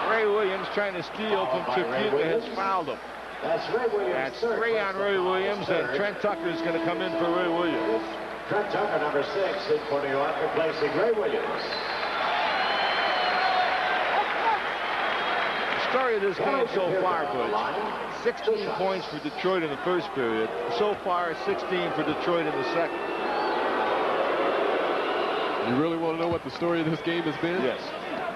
Ray Williams trying to steal from Tripucka has fouled him. That's Ray Williams. That's 3 on Ray Williams, and Trent Tucker is going to come in for Ray Williams. Trent Tucker, number 6, in for New York, replacing Ray Williams. The story of this game so far, Coach, 16 points for Detroit in the first period. So far, 16 for Detroit in the second. You really want to know what the story of this game has been? Yes.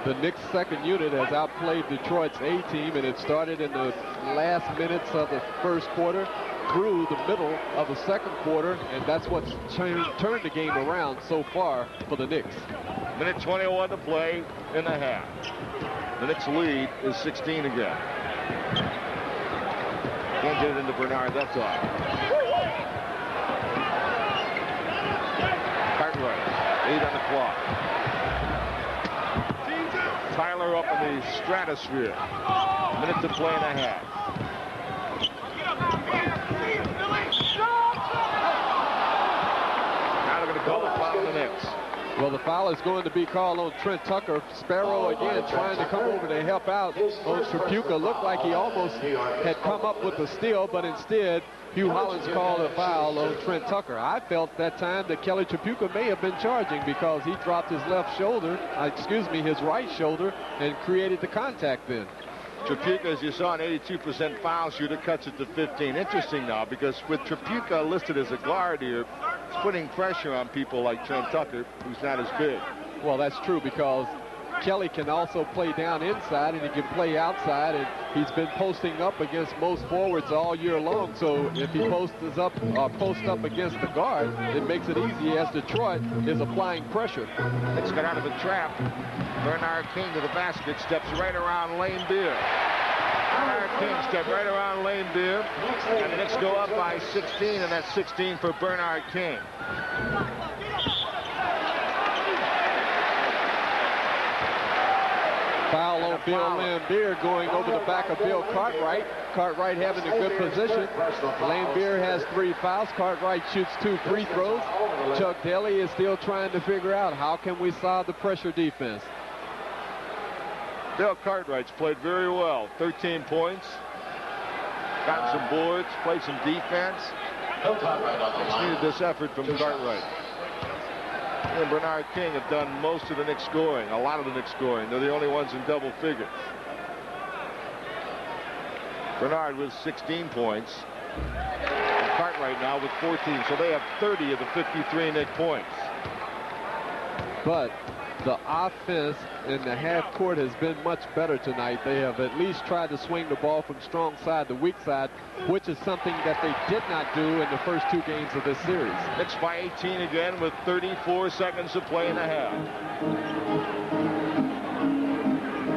The Knicks' second unit has outplayed Detroit's A team, and it started in the last minutes of the first quarter through the middle of the second quarter, and that's what's turned the game around so far for the Knicks. Minute 21 to play in the half. The Knicks lead is 16 again. Can't get it into Bernard, that's all. Cartwright, 8 on the clock. Tyler up in the stratosphere. Minute to play and a half. Now they're going to call the foul on the Knicks. Well, the foul is going to be called on Trent Tucker. Sparrow again trying to come over to help out on Tripucka. Looked like he almost had come up with the steal, but instead Hugh Hollins called a foul on Trent Tucker. I felt that time that Kelly Tripucka may have been charging because he dropped his left shoulder, his right shoulder, and created the contact then. Tripucka, as you saw, an 82% foul shooter, cuts it to 15. Interesting now, because with Tripucka listed as a guard here, it's putting pressure on people like Trent Tucker, who's not as big. Well, that's true, because Kelly can also play down inside and he can play outside, and he's been posting up against most forwards all year long. So if he posts up against the guard, it makes it easy as Detroit is applying pressure. Let's get out of the trap. Bernard King to the basket, steps right around Lane Beer. Bernard King stepped right around Lane Beer, and the Knicks go up by 16, and that's 16 for Bernard King. Foul on Bill Laimbeer going over the back of Bill Cartwright. Cartwright having a good position. Laimbeer has 3 fouls. Cartwright shoots 2 free throws. Chuck Daly is still trying to figure out how can we solve the pressure defense. Bill Cartwright's played very well. 13 points. Gotten some boards, played some defense. Knicks needed this effort from Cartwright. And Bernard King have done most of the Knicks scoring, a lot of the Knicks scoring. They're the only ones in double figures. Bernard with 16 points. And Cartwright now with 14. So they have 30 of the 53 Knick points. But the offense in the half court has been much better tonight. They have at least tried to swing the ball from strong side to weak side, which is something that they did not do in the first 2 games of this series. Knicks by 18 again with 34 seconds to play in the half.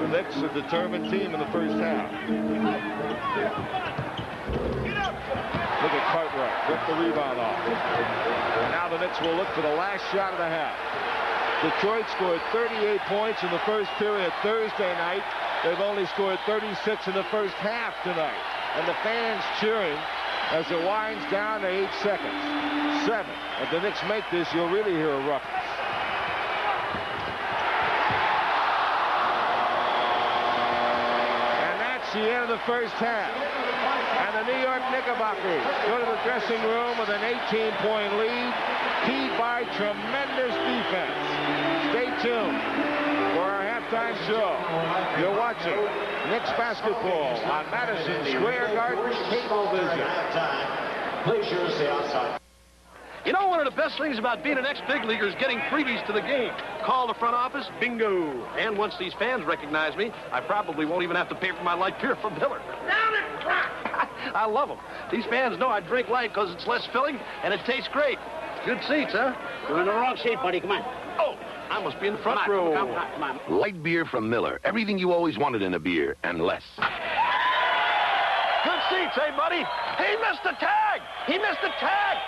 The Knicks a determined team in the first half. Look at Cartwright, ripped the rebound off. And now the Knicks will look for the last shot of the half. Detroit scored 38 points in the first period Thursday night. They've only scored 36 in the first half tonight. And the fans cheering as it winds down to 8 seconds. 7. If the Knicks make this, you'll really hear a ruckus. And that's the end of the first half. And the New York Knickerbockers go to the dressing room with an 18-point lead, keyed by tremendous defense. Stay tuned for our halftime show. You're watching Knicks basketball on Madison Square Garden Cablevision. Please use the outside. You know, one of the best things about being an ex-big leaguer is getting freebies to the game. Call the front office, bingo. And once these fans recognize me, I probably won't even have to pay for my light beer from Miller. Down it, crap! I love them. These fans know I drink light because it's less filling and it tastes great. Good seats, huh? You're in the wrong seat, buddy. Come on. Oh, I must be in the front row. Come on. Light beer from Miller. Everything you always wanted in a beer, and less. Good seats, hey, buddy? He missed the tag! He missed the tag!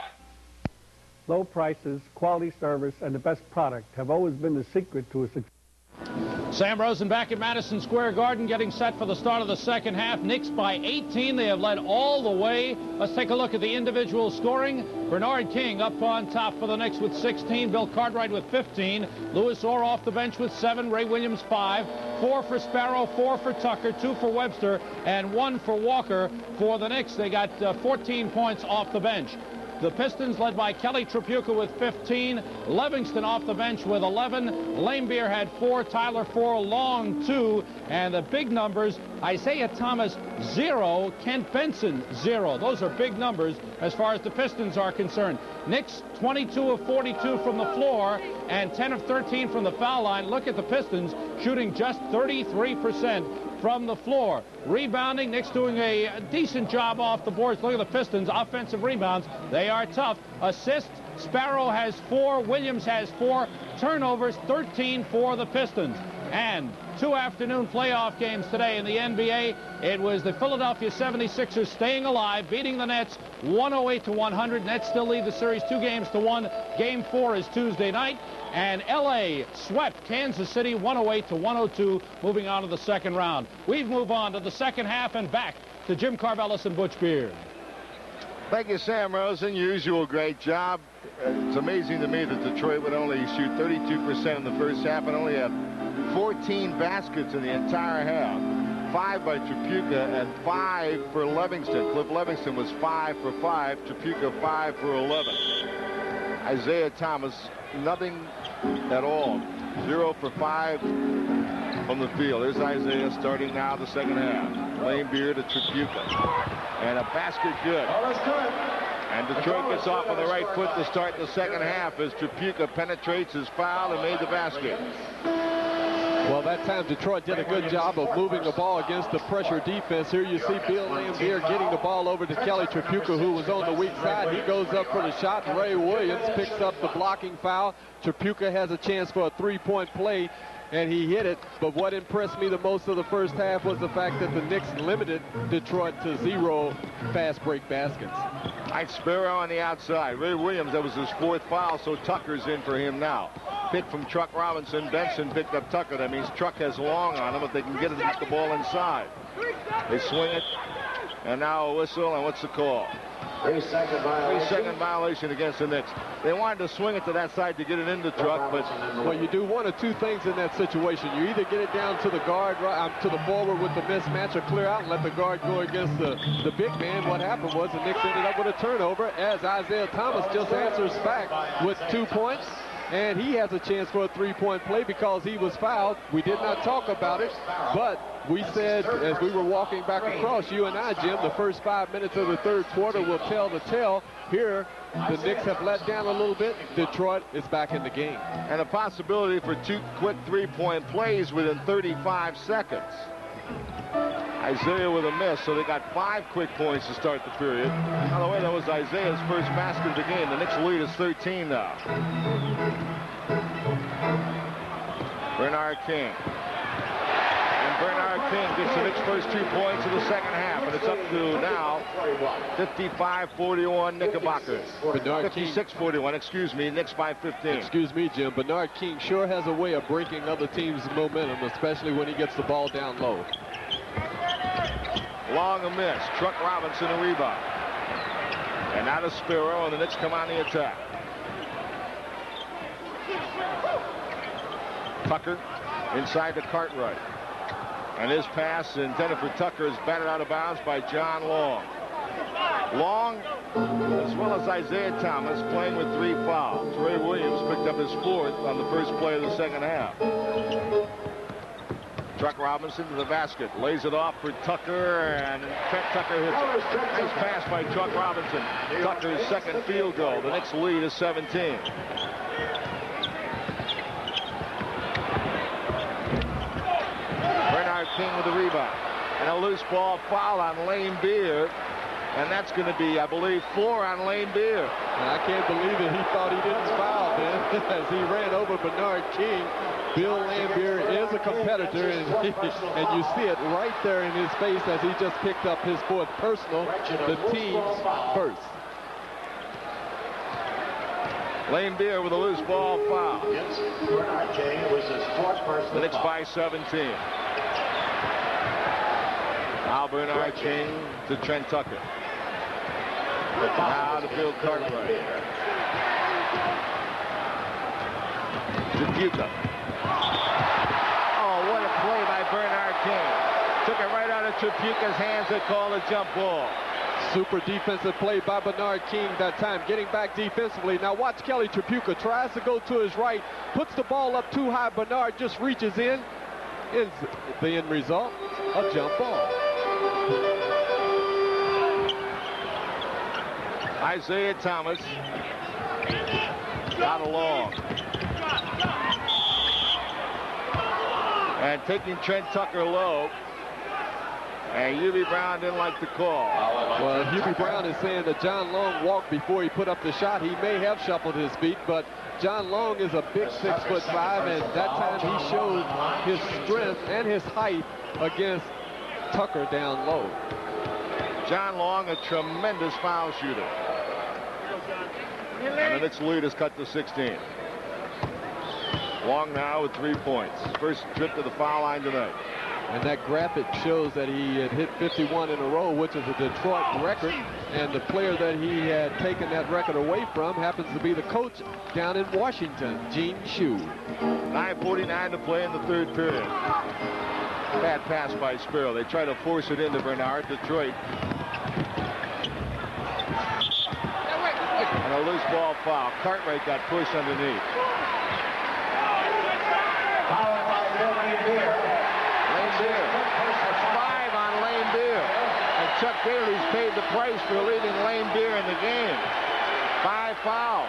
Low prices, quality service, and the best product have always been the secret to a success. Sam Rosen back at Madison Square Garden getting set for the start of the second half. Knicks by 18. They have led all the way. Let's take a look at the individual scoring. Bernard King up on top for the Knicks with 16. Bill Cartwright with 15. Louis Orr off the bench with 7. Ray Williams 5. 4 for Sparrow, 4 for Tucker, 2 for Webster, and 1 for Walker for the Knicks. They got 14 points off the bench. The Pistons led by Kelly Tripucka with 15. Livingston off the bench with 11. Laimbeer had 4. Tyler 4. Long 2. And the big numbers, Isaiah Thomas 0. Kent Benson 0. Those are big numbers as far as the Pistons are concerned. Knicks 22 of 42 from the floor and 10 of 13 from the foul line. Look at the Pistons shooting just 33% from the floor. Rebounding, Knicks doing a decent job off the boards. Look at the Pistons, offensive rebounds. They are tough. Assists, Sparrow has 4, Williams has 4. Turnovers, 13 for the Pistons. And 2 afternoon playoff games today in the NBA. It was the Philadelphia 76ers staying alive, beating the Nets 108-100. Nets still lead the series 2-1. Game 4 is Tuesday night. And L.A. swept Kansas City 108-102, moving on to the second round. We move on to the second half and back to Jim Carvelis and Butch Beard. Thank you, Sam Rosen. Usual great job. It's amazing to me that Detroit would only shoot 32% in the first half and only have 14 baskets in the entire half. 5 by Tripucka and 5 for Livingston. Cliff Livingston was 5 for 5. Tripucka 5 for 11. Isaiah Thomas, nothing at all. 0 for 5 from the field. There's Isaiah starting now the second half. Laimbeer to Tripucka. And a basket good. And Detroit gets off on the right foot to start the second half as Tripucka penetrates his foul and made the basket. Well, that time Detroit did a good job of moving the ball against the pressure defense. Here you see Bill Laimbeer getting the ball over to Kelly Tripucka, who was on the weak side. He goes up for the shot. Ray Williams picks up the blocking foul. Tripucka has a chance for a three-point play, and he hit it. But what impressed me the most of the first half was the fact that the Knicks limited Detroit to 0 fast break baskets. Ike Sparrow on the outside. Ray Williams, that was his 4th foul, so Tucker's in for him now. Pick from Truck Robinson. Benson picked up Tucker. That means Truck has Long on him if they can get the ball inside. They swing it, and now a whistle, and what's the call? 3-second violation. 3-second violation against the Knicks. They wanted to swing it to that side to get it into Truck, but... Well, you do one of two things in that situation. You either get it down to the guard, to the forward with the mismatch, or clear out and let the guard go against the big man. What happened was the Knicks ended up with a turnover as Isaiah Thomas just answers back with 2 points. And he has a chance for a three-point play because he was fouled. We did not talk about it, but we said as we were walking back across, you and I, Jim, the first 5 minutes of the third quarter will tell the tale. Here, the Knicks have let down a little bit. Detroit is back in the game. And a possibility for 2 quick three-point plays within 35 seconds. Isaiah with a miss, so they got 5 quick points to start the period. By the way, that was Isaiah's first basket of the game. The Knicks lead is 13 now. Bernard King. And Bernard King gets the Knicks' first 2 points of the second half, and it's up to now 55-41 Knickerbockers. 56-41, excuse me, Knicks by 15. Excuse me, Jim. Bernard King sure has a way of breaking other teams' momentum, especially when he gets the ball down low. Long a miss. Truck Robinson a rebound. And now to Sparrow, and the Knicks come on the attack. Tucker inside to Cartwright. And his pass intended for Tucker is batted out of bounds by John Long. Long, as well as Isaiah Thomas, playing with 3 fouls. Ray Williams picked up his 4th on the first play of the second half. Truck Robinson to the basket, lays it off for Tucker, and Trent Tucker hits it. Nice pass by Truck Robinson. Tucker's second field goal. The Knicks lead is 17. Bernard King with the rebound. And a loose ball foul on Laimbeer. And that's going to be, I believe, 4 on Laimbeer. And I can't believe it. He thought he didn't foul then as he ran over Bernard King. Bill Laimbeer is a competitor, and you see it right there in his face as he just picked up his 4th personal, the team's first. Laimbeer with a loose ball foul. Against Bernard King, it was his 4th The Knicks by 17. Now Bernard King to Trent Tucker. Now to Bill Cartwright. Tribute. Oh, what a play by Bernard King. Took it right out of Tripucka's hands. They call a jump ball. Super defensive play by Bernard King that time, getting back defensively. Now watch Kelly Tripucka, tries to go to his right, puts the ball up too high. Bernard just reaches in. Is the end result a jump ball. Isaiah Thomas got along. And taking Trent Tucker low. And Hubie Brown didn't like the call. Well, Hubie Brown is saying that John Long walked before he put up the shot. He may have shuffled his feet, but John Long is a big 6'5", and that time he showed his strength and his height against Tucker down low. John Long, a tremendous foul shooter. And the Knicks lead is cut to 16. Long now with 3 points. First trip to the foul line tonight. And that graphic shows that he had hit 51 in a row, which is a Detroit record. And the player that he had taken that record away from happens to be the coach down in Washington, Gene Shue. 9:49 to play in the third period. Bad pass by Sparrow. They try to force it into Bernard. Detroit. And a loose ball foul. Cartwright got pushed underneath. Foul by Lane Beer. Lane Beer. 5 on Lane Beer. And Chuck Daly's paid the price for leaving Lane Beer in the game. 5 fouls.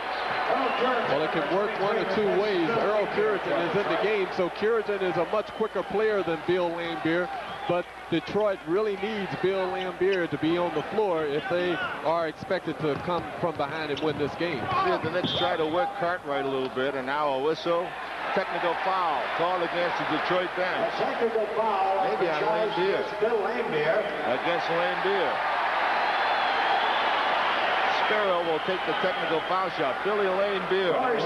Well, it can work one of two ways. Earl Curitan is in the game, so Curitan is a much quicker player than Bill Laimbeer. But Detroit really needs Bill Laimbeer to be on the floor if they are expected to come from behind and win this game. See if the Knicks try to work Cartwright a little bit, and now a whistle. Technical foul called against the Detroit bench. Technical foul. Maybe on Lane Beer. Bill Laimbeer. Against Lane Beer. Sparrow will take the technical foul shot. Billy Lane Beer, One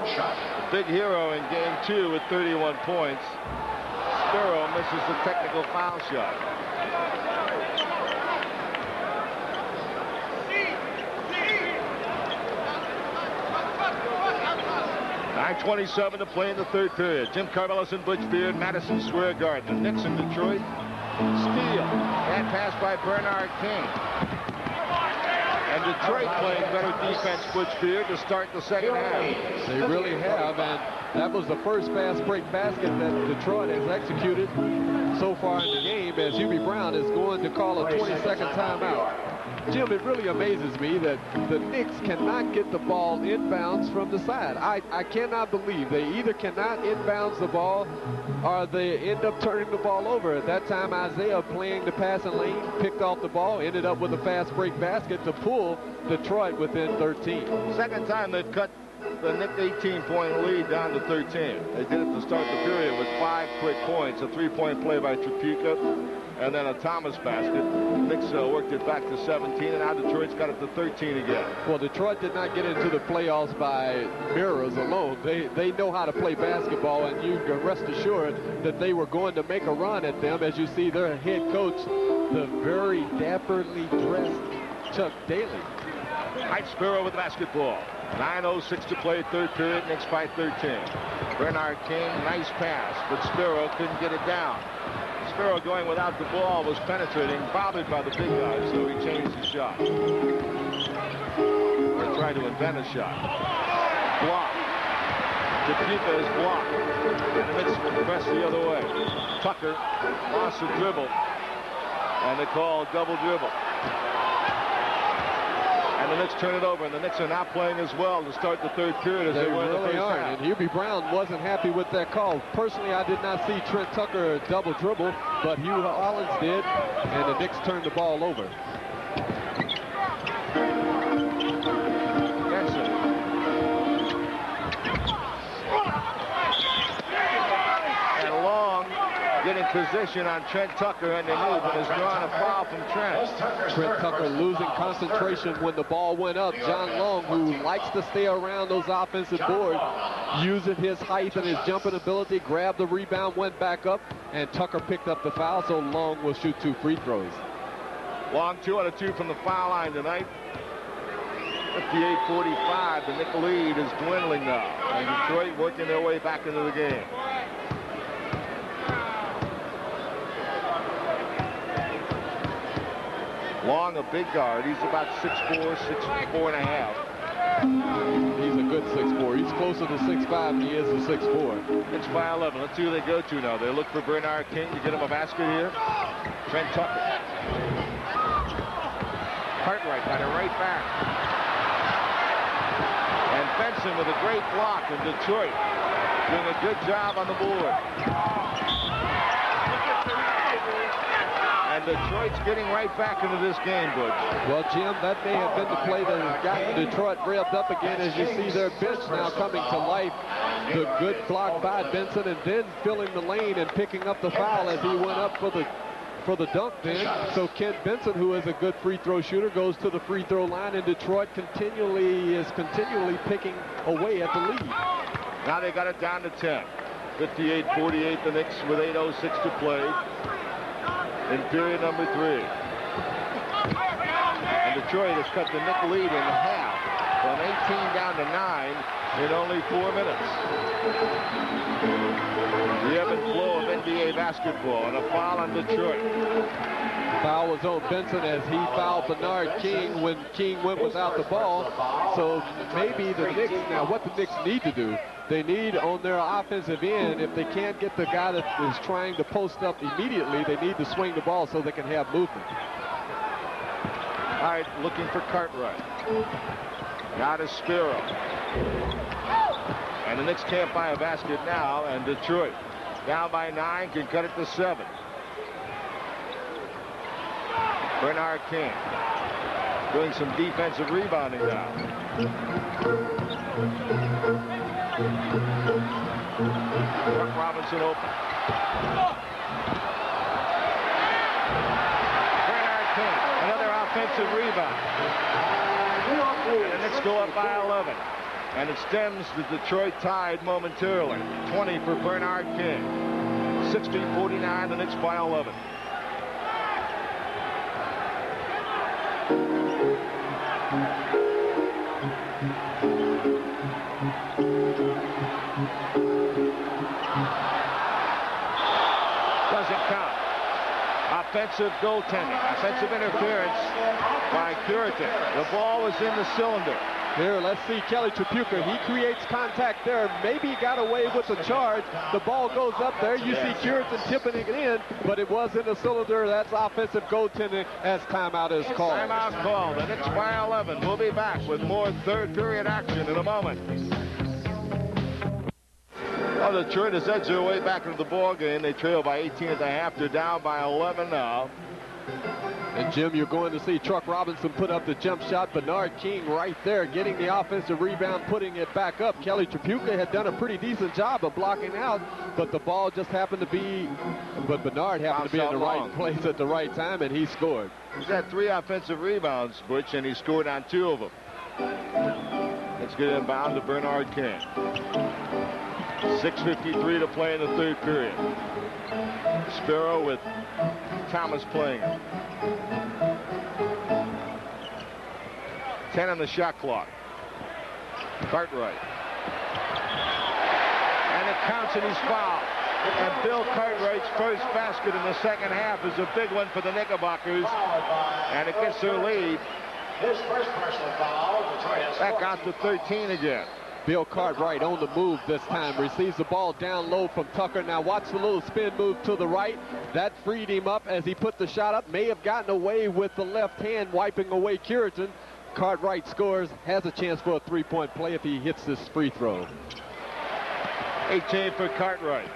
shot. big hero in game 2 with 31 points. Sparrow misses the technical foul shot. .9:27 to play in the third period. Jim Carvelis and Butch Beard, Madison Square Garden. The Knicks in Detroit. Steal. That pass by Bernard King. And Detroit playing better defense, Butch Beard, to start the second half. They really have, and that was the first fast break basket that Detroit has executed so far in the game, as Hubie Brown is going to call a 20-second timeout. Jim, it really amazes me that the Knicks cannot get the ball inbounds from the side. I cannot believe they either cannot inbounds the ball or they end up turning the ball over. At that time, Isaiah, playing the passing lane, picked off the ball, ended up with a fast break basket to pull Detroit within 13. Second time they've cut the Knicks 18-point lead down to 13. They did it to start the period with 5 quick points, a 3-point play by Tripucka, and then a Thomas basket. Knicks worked it back to 17, and now Detroit's got it to 13 again. Well, Detroit did not get into the playoffs by mirrors alone. They know how to play basketball, and you can rest assured that they were going to make a run at them. As you see their head coach, the very dapperly dressed Chuck Daly. Height Sparrow with the basketball. 9:06 to play, third period, Knicks by 13. Bernard King, nice pass, but Sparrow couldn't get it down. Sparrow going without the ball was penetrating, bothered by the big guy, so he changed his shot. Or tried to invent a shot. Block. Tripucka is blocked. And the Knicks press the other way. Tucker lost the dribble. And they call double dribble. And the Knicks turn it over, and the Knicks are not playing as well to start the third period as they were in the first half. And Hubie Brown wasn't happy with that call. Personally, I did not see Trent Tucker double dribble, but Hugh Hollins did, and the Knicks turned the ball over. And Long getting position on Trent Tucker and the move, and has drawn a foul from Trent. Trent Tucker losing concentration when the ball went up. John Long, who likes to stay around those offensive boards, using his height and his jumping ability, grabbed the rebound, went back up, and Tucker picked up the foul, so Long will shoot 2 free throws. Long 2 out of 2 from the foul line tonight. 58-45, the Knick lead is dwindling now, and Detroit working their way back into the game. Long, a big guard. He's about 6'4", 6'4 and a half. He's a good 6'4". He's closer to 6'5" than he is to 6'4". It's by 11. Let's see who they go to now. They look for Bernard King to get him a basket here. Trent Tucker. Cartwright got it right back. And Benson with a great block in Detroit. Doing a good job on the board. And Detroit's getting right back into this game, Butch. Well, Jim, that may have been the play that has gotten Detroit revved up again, as you see their bench now coming to life. The good block by Benson, and then filling the lane and picking up the foul as he went up for the dunk then. So Kent Benson, who is a good free throw shooter, goes to the free throw line, and Detroit is continually picking away at the lead. Now they got it down to 10. 58-48, the Knicks with 8:06 to play in period number 3. And Detroit has cut the Knick lead in half, from 18 down to 9 in only 4 minutes. The ebb and flow of NBA basketball, and a foul on Detroit. Foul was on Benson as he fouled Bernard King when King went without the ball. So maybe the Knicks, now what the Knicks need to do, they need on their offensive end, if they can't get the guy that is trying to post up immediately, they need to swing the ball so they can have movement. All right, looking for Cartwright. Now to Spiro. And the Knicks can't buy a basket now, and Detroit down by 9 can cut it to 7. Bernard King doing some defensive rebounding now. Mark Robinson open. Bernard King, another offensive rebound. And the Knicks go up by 11. And it stems the Detroit Tide momentarily. 20 for Bernard King. 60-49, the Knicks by 11. Doesn't count. Offensive goaltending. Offensive interference by Curitin. The ball was in the cylinder. Here, let's see Kelly Tripucka. He creates contact there. Maybe he got away with the charge. The ball goes up there. You see Curitin tipping it in, but it was in the cylinder. That's offensive goaltending as timeout is called. Timeout called, and it's by 11. We'll be back with more third period action in a moment. Well, Detroit has edged their way back into the ball game. They trail by 18 at the half. They're down by 11 now. And Jim, you're going to see Truck Robinson put up the jump shot. Bernard King right there getting the offensive rebound, putting it back up. Kelly Tripucka had done a pretty decent job of blocking out, but the ball just happened to be, but Bernard happened to be in the right place at the right time, and he scored. He's had 3 offensive rebounds, Butch, and he scored on 2 of them. Let's get inbound to Bernard King. 6:53 to play in the third period. Spiro with Thomas playing him. 10 on the shot clock. Cartwright. And it counts, and he's fouled. And Bill Cartwright's first basket in the second half is a big one for the Knickerbockers. And it gets their lead. His first personal foul. Back out to 13 again. Bill Cartwright on the move this time. Receives the ball down low from Tucker. Now watch the little spin move to the right. That freed him up as he put the shot up. May have gotten away with the left hand, wiping away Curitin. Cartwright scores, has a chance for a three-point play if he hits this free throw. 18 for Cartwright.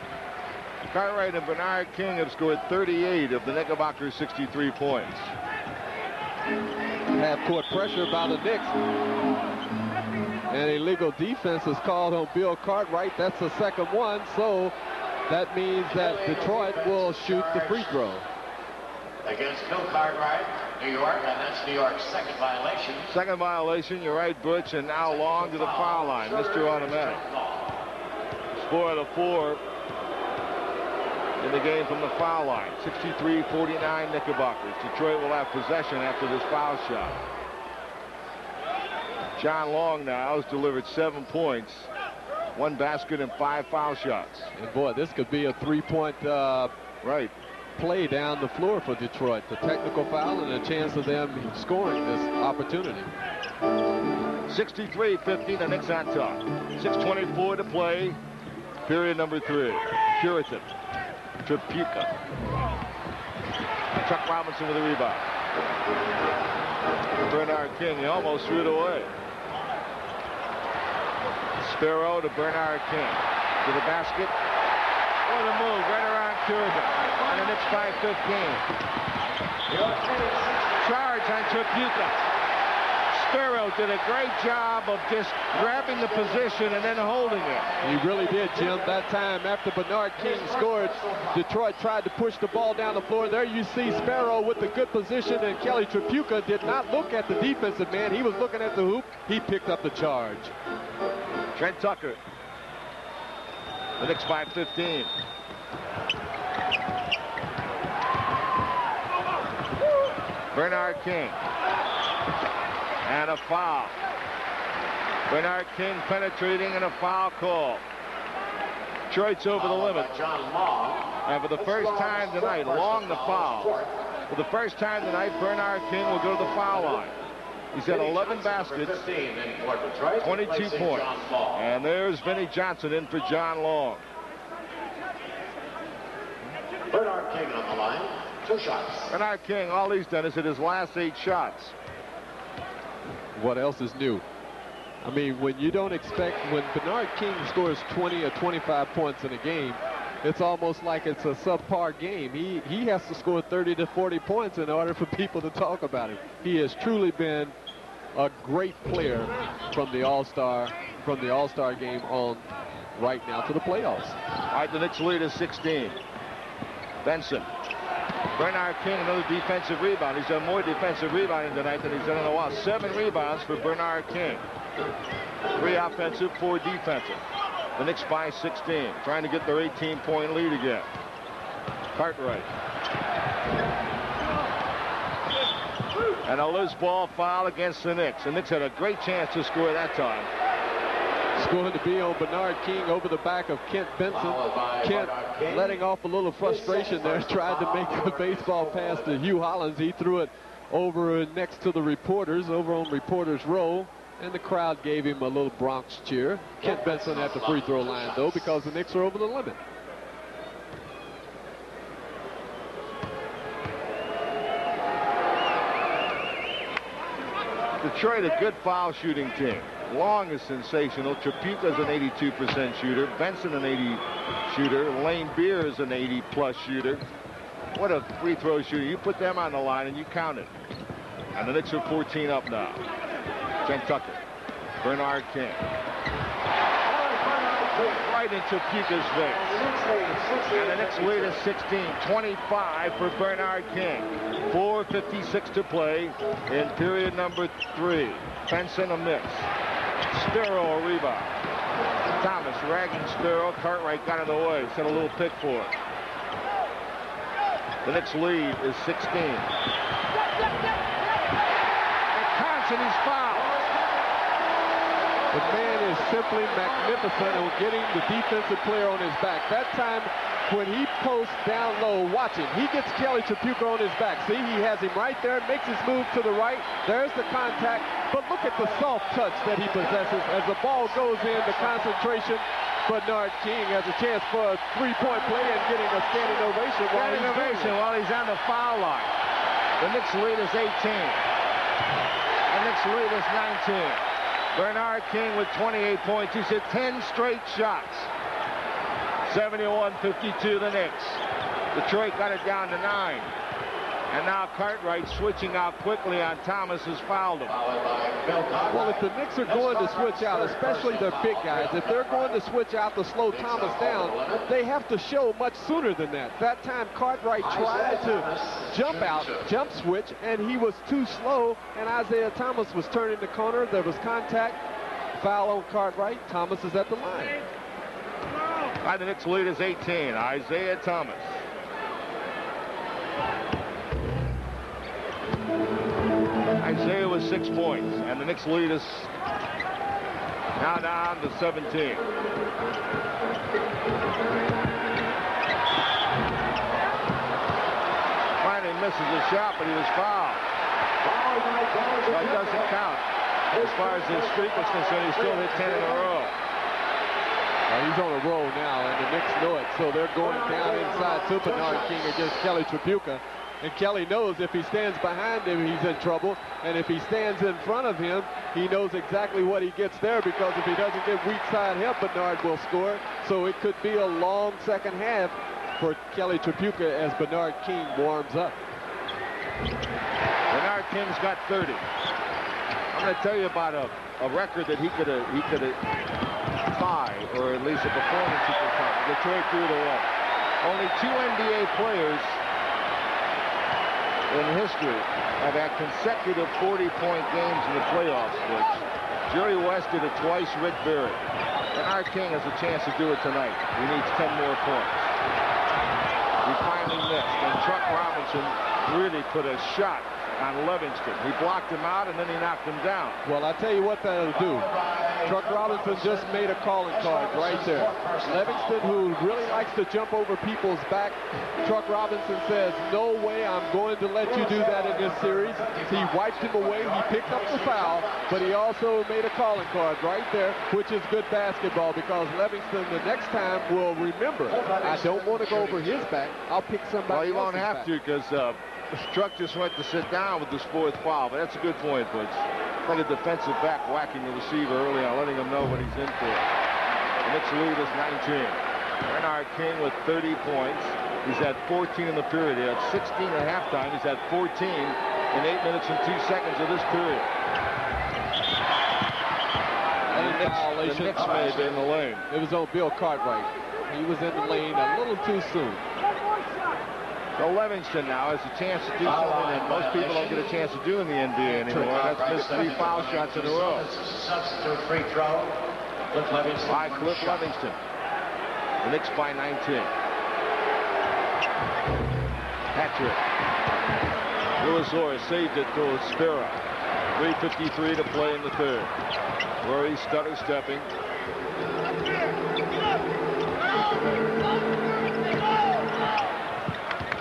Cartwright and Bernard King have scored 38 of the Knickerbockers' 63 points. Half-court pressure by the Knicks. And illegal defense is called on Bill Cartwright. That's the second one. So That means that Detroit will shoot the free throw. Against Bill Cartwright, New York, and that's New York's second violation. Second violation, you're right, Butch, and now Long to the foul line. Mr. Automatic. Score of the 4 in the game from the foul line. 63-49 Knickerbockers. Detroit will have possession after this foul shot. John Long now has delivered 7 points, 1 basket, and 5 foul shots. And boy, this could be a 3-point right play down the floor for Detroit. The technical foul and a chance of them scoring this opportunity. 63-50, the Knicks on top. 6:24 to play. Period number 3. Puritan. Trapuka. Chuck Robinson with a rebound. Bernard King, he almost threw it away. Sparrow to Bernard King. To the basket. What a move, right around Puritan. And the Knicks by 15. Charge on Trapuka. Sparrow did a great job of just grabbing the position and then holding it. He really did, Jim. That time after Bernard King scored, Detroit tried to push the ball down the floor. There you see Sparrow with the good position, and Kelly Trapuka did not look at the defensive man. He was looking at the hoop. He picked up the charge. Trent Tucker. The Knicks by 15. Bernard King. And a foul. Bernard King penetrating and a foul call. Detroit's over the limit. And for the first time tonight, Long the foul. For the first time tonight, Bernard King will go to the foul line. He's had 11 baskets, 22 points. And there's Vinnie Johnson in for John Long. Bernard King on the line. 2 shots. Bernard King, all he's done is hit his last 8 shots. What else is new? I mean, when you don't expect, when Bernard King scores 20 or 25 points in a game, it's almost like it's a subpar game. He has to score 30 to 40 points in order for people to talk about it. He has truly been a great player from the All-Star game on right now to the playoffs. All right, the Knicks lead is 16. Benson. Bernard King, another defensive rebound. He's done more defensive rebounding tonight than he's done in a while. 7 rebounds for Bernard King. 3 offensive, 4 defensive. The Knicks by 16, trying to get their 18-point lead again. Cartwright. And a loose ball foul against the Knicks. The Knicks had a great chance to score that time. It's going to be on Bernard King over the back of Kent Benson. Kent letting off a little frustration there, tried to make a baseball pass to Hugh Hollins. He threw it over next to the reporters, over on reporters row, and the crowd gave him a little Bronx cheer. Kent Benson at the free throw line, though, because the Knicks are over the limit. Detroit, a good foul shooting team. Long is sensational. Trapuka's an 82% shooter. Benson an 80 shooter. Lane Beer is an 80+ shooter. What a free throw shooter. You put them on the line and you count it. And the Knicks are 14 up now. Trent Tucker. Bernard King. Right into Trapuka's face. And the Knicks lead is 16-25 for Bernard King. 4:56 to play in period number 3. Benson a miss. Sparrow a rebound. Thomas ragging Sparrow. Cartwright got in the way. Set a little pick for it. The Knicks lead is 16. And Carson is fouled. The man is simply magnificent on getting the defensive player on his back. That time when he posts down low, watch him. He gets Kelly Trapuka on his back. See, he has him right there, makes his move to the right. There's the contact. But look at the soft touch that he possesses as the ball goes in, the concentration. Bernard King has a chance for a 3-point play and getting a standing ovation while he's on the foul line. The Knicks lead is 18. The Knicks lead is 19. Bernard King with 28 points. He's hit 10 straight shots. 71-52 the Knicks. Detroit got it down to 9. And now Cartwright switching out quickly on Thomas has fouled him. Well, if the Knicks are going to switch out, especially their big guys, if they're going to switch out to slow Thomas down, they have to show much sooner than that. That time Cartwright tried to jump switch, and he was too slow, and Isaiah Thomas was turning the corner. There was contact, foul on Cartwright. Thomas is at the line. The Knicks lead is 18. Isaiah Thomas. Isaiah with 6 points, and the Knicks lead is now down to 17. Finally misses a shot, but he was fouled. That doesn't count. As far as his streak is concerned, he still hit 10 in a row. He's on a roll now, and the Knicks know it, so they're going down inside to Bernard King against Kelly Tripucka. And Kelly knows if he stands behind him, he's in trouble. And if he stands in front of him, he knows exactly what he gets there, because if he doesn't get weak side help, Bernard will score. So it could be a long second half for Kelly Tripucka as Bernard King warms up. Bernard King's got 30. I'm going to tell you about a record that he could tie, or at least a performance he could tie. Detroit 3-1. Only 2 NBA players in history have had consecutive 40-point games in the playoffs, which Jerry West did it twice, Rick Barrett. Bernard King has a chance to do it tonight. He needs 10 more points. He finally missed, and Chuck Robinson really put a shot on Livingston. He blocked him out, and then he knocked him down. Well, I tell you what that'll do. Chuck Robinson just made a calling card right there. Livingston, who really likes to jump over people's back, Chuck Robinson says, no way, I'm going to let you do that in this series. He wiped him away. He picked up the foul, but he also made a calling card right there, which is good basketball, because Livingston the next time will remember, I don't want to go over his back. I'll pick somebody Well, he won't else's have back. to, because Struck just went to sit down with this 4th foul, but that's a good point, Butch. Like a defensive back whacking the receiver early on, letting him know what he's in for. The Knicks lead is 19. Bernard King with 30 points. He's had 14 in the period. He had 16 at halftime. He's had 14 in 8 minutes and 2 seconds of this period. And the Knicks may have been in the lane. It was on Bill Cartwright. He was in the lane a little too soon. So Livingston now has a chance to do something that most people don't get a chance to do in the NBA anymore. That's missed 3 foul shots in a row. Substitute free throw. By Cliff Livingston. The Knicks by 19. Patrick. Louis Orr saved it to Spera. 3:53 to play in the third. Where he's stutter stepping.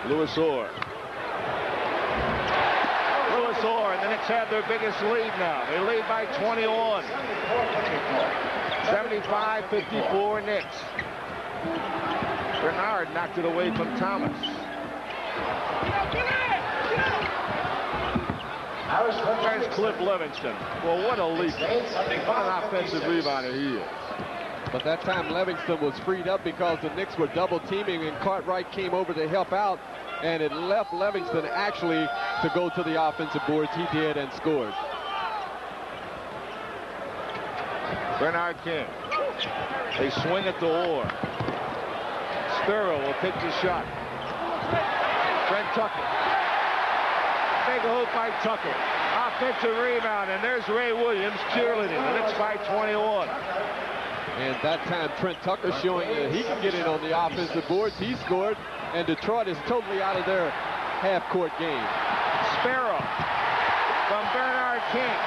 Louis Orr. Louis Orr, and the Knicks have their biggest lead now. They lead by 21. 75-54 Knicks. Bernard knocked it away from Thomas. There's Cliff Livingston. Well, what a leap. What an offensive rebounder he is. But that time Livingston was freed up because the Knicks were double teaming, and Cartwright came over to help out, and it left Livingston actually to go to the offensive boards. He did and scored. Bernard King. They swing at the Orr. Spera will take the shot. Trent Tucker. Big hoop by Tucker. Offensive rebound, and there's Ray Williams cheerleading. The Knicks by 21. And that time Trent Tucker showing that he can get in on the offensive boards. He scored, and Detroit is totally out of their half-court game. Spera from Bernard King.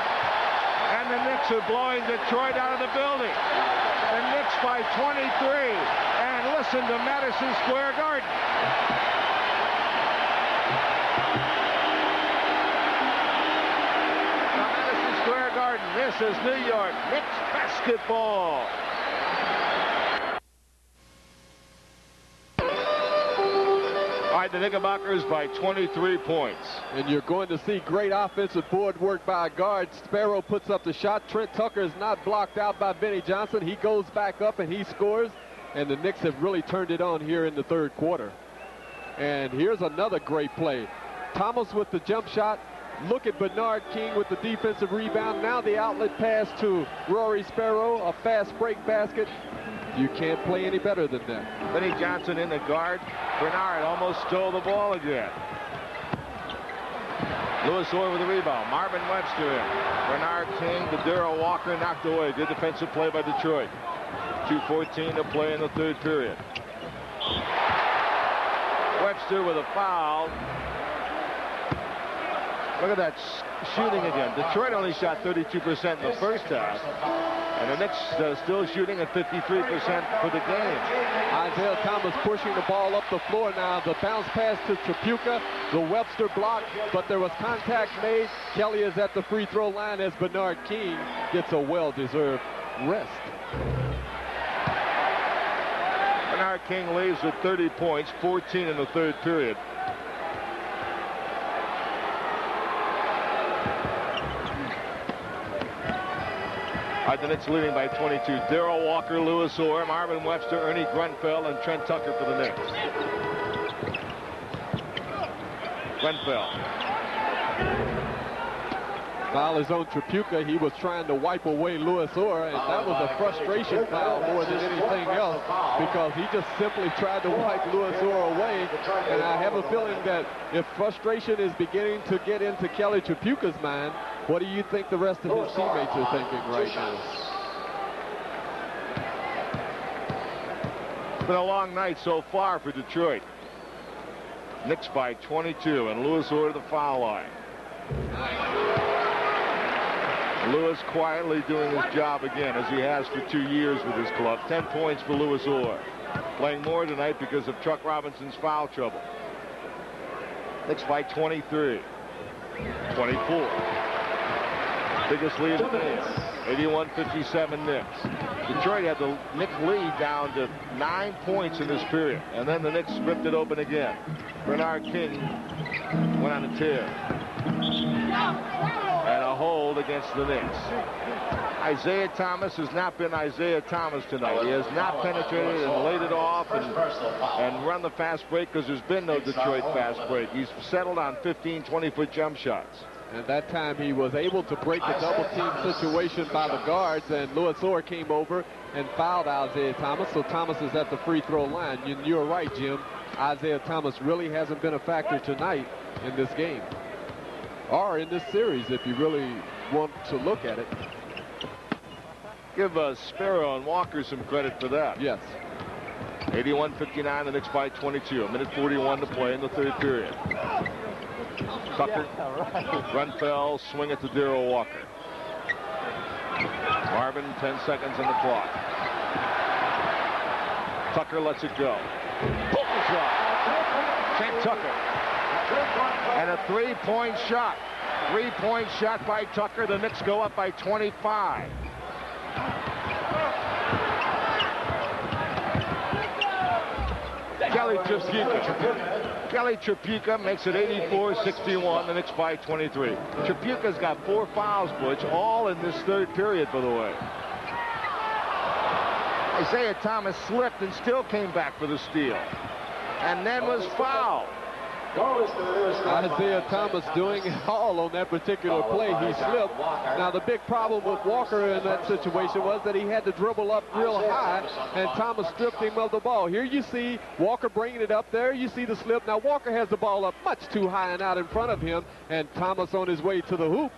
And the Knicks are blowing Detroit out of the building. The Knicks by 23. And listen to Madison Square Garden. Now, Madison Square Garden, this is New York Knicks basketball. All right, the Knickerbockers by 23 points. And you're going to see great offensive board work by a guard. Sparrow puts up the shot. Trent Tucker is not blocked out by Benny Johnson. He goes back up and he scores. And the Knicks have really turned it on here in the third quarter. And here's another great play. Thomas with the jump shot. Look at Bernard King with the defensive rebound. Now the outlet pass to Rory Sparrow, a fast break basket. You can't play any better than that. Benny Johnson in the guard. Bernard almost stole the ball again. Lewis Orr with the rebound. Marvin Webster in. Bernard King to Darrell Walker, knocked away. Good defensive play by Detroit. 2:14 to play in the third period. Webster with a foul. Look at that shooting again. Detroit only shot 32% in the first half. And the Knicks still shooting at 53% for the game. Isaiah Thomas pushing the ball up the floor now. The bounce pass to Tripucka. The Webster block, but there was contact made. Kelly is at the free throw line as Bernard King gets a well-deserved rest. Bernard King leaves with 30 points, 14 in the third period. The Knicks leading by 22. Darrell Walker, Lewis Orr, Marvin Webster, Ernie Grunfeld, and Trent Tucker for the Knicks. Grunfeld. Foul is on Tripucka. He was trying to wipe away Lewis Orr, and that was a frustration foul more than anything else, because he just simply tried to wipe Lewis Orr away. And I have a feeling that if frustration is beginning to get into Kelly Tripucka's mind, what do you think the rest of his teammates are thinking right now? It's been a long night so far for Detroit. Knicks by 22, and Lewis Orr to the foul line. Lewis quietly doing his job again, as he has for 2 years with his club. 10 points for Lewis Orr. Playing more tonight because of Chuck Robinson's foul trouble. Knicks by 23. 24. Biggest lead of the game. 81-57 Knicks. Detroit had the Knicks lead down to 9 points in this period. And then the Knicks ripped it open again. Bernard King went on a tear. And a hold against the Knicks. Isaiah Thomas has not been Isaiah Thomas tonight. He has not penetrated and laid it off and run the fast break, because there's been no Detroit fast break. He's settled on 15, 20-foot jump shots. And that time he was able to break the double team situation by the guards, and Lewis Orr came over and fouled Isaiah Thomas. So Thomas is at the free throw line. You're right, Jim. Isaiah Thomas really hasn't been a factor tonight in this game, or in this series, if you really want to look at it. Give Sparrow and Walker some credit for that. Yes. 81-59, the Knicks by 22. 1:41 to play in the third period. Tucker, Grunfeld, swing it to Darrell Walker. Marvin, 10 seconds on the clock. Tucker lets it go. Pull shot. Trent Tucker. And a three-point shot. Three-point shot by Tucker. The Knicks go up by 25. Kelly Tripucka makes it 84-61. The Knicks by 23. Tripucka's got 4 fouls, Butch, all in this third period, by the way. Isaiah Thomas slipped and still came back for the steal, and then was fouled. Isaiah Thomas doing it all on that particular play. He slipped. Now the big problem with Walker in that situation was that he had to dribble up real high, and Thomas stripped him of the ball. Here you see Walker bringing it up there. You see the slip. Now Walker has the ball up much too high and out in front of him, and Thomas on his way to the hoop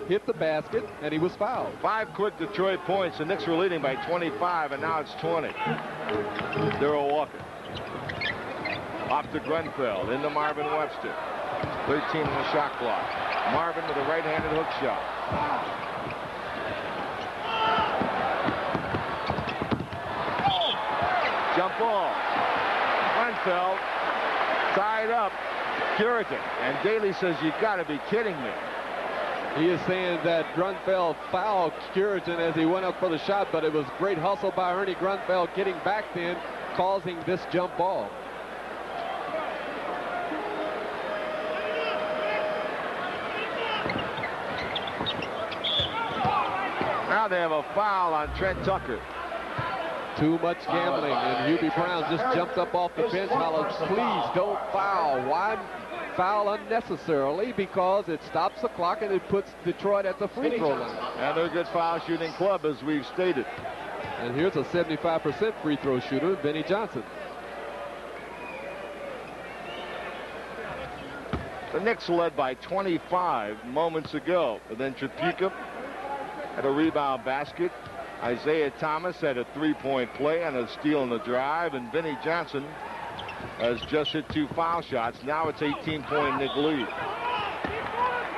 hit the basket, and he was fouled. 5 quick Detroit points. The Knicks were leading by 25, and now it's 20. Darrell Walker. Off to Grunfeld, into Marvin Webster. 13 in the shot clock. Marvin with a right-handed hook shot. Jump ball. Grunfeld tied up Curitan. And Daly says, you got to be kidding me. He is saying that Grunfeld fouled Curitan as he went up for the shot, but it was great hustle by Ernie Grunfeld getting back then, causing this jump ball. Now they have a foul on Trent Tucker. Too much gambling, and Hubie Brown just jumped up off the bench, hollers, please don't foul. Why foul unnecessarily because it stops the clock and it puts Detroit at the free throw line. And they're a good foul shooting club, as we've stated. And here's a 75% free throw shooter, Vinnie Johnson. The Knicks led by 25 moments ago. And then Trapuka had a rebound basket. Isaiah Thomas had a three-point play and a steal in the drive. And Vinnie Johnson has just hit 2 foul shots. Now it's 18-point Knick lead.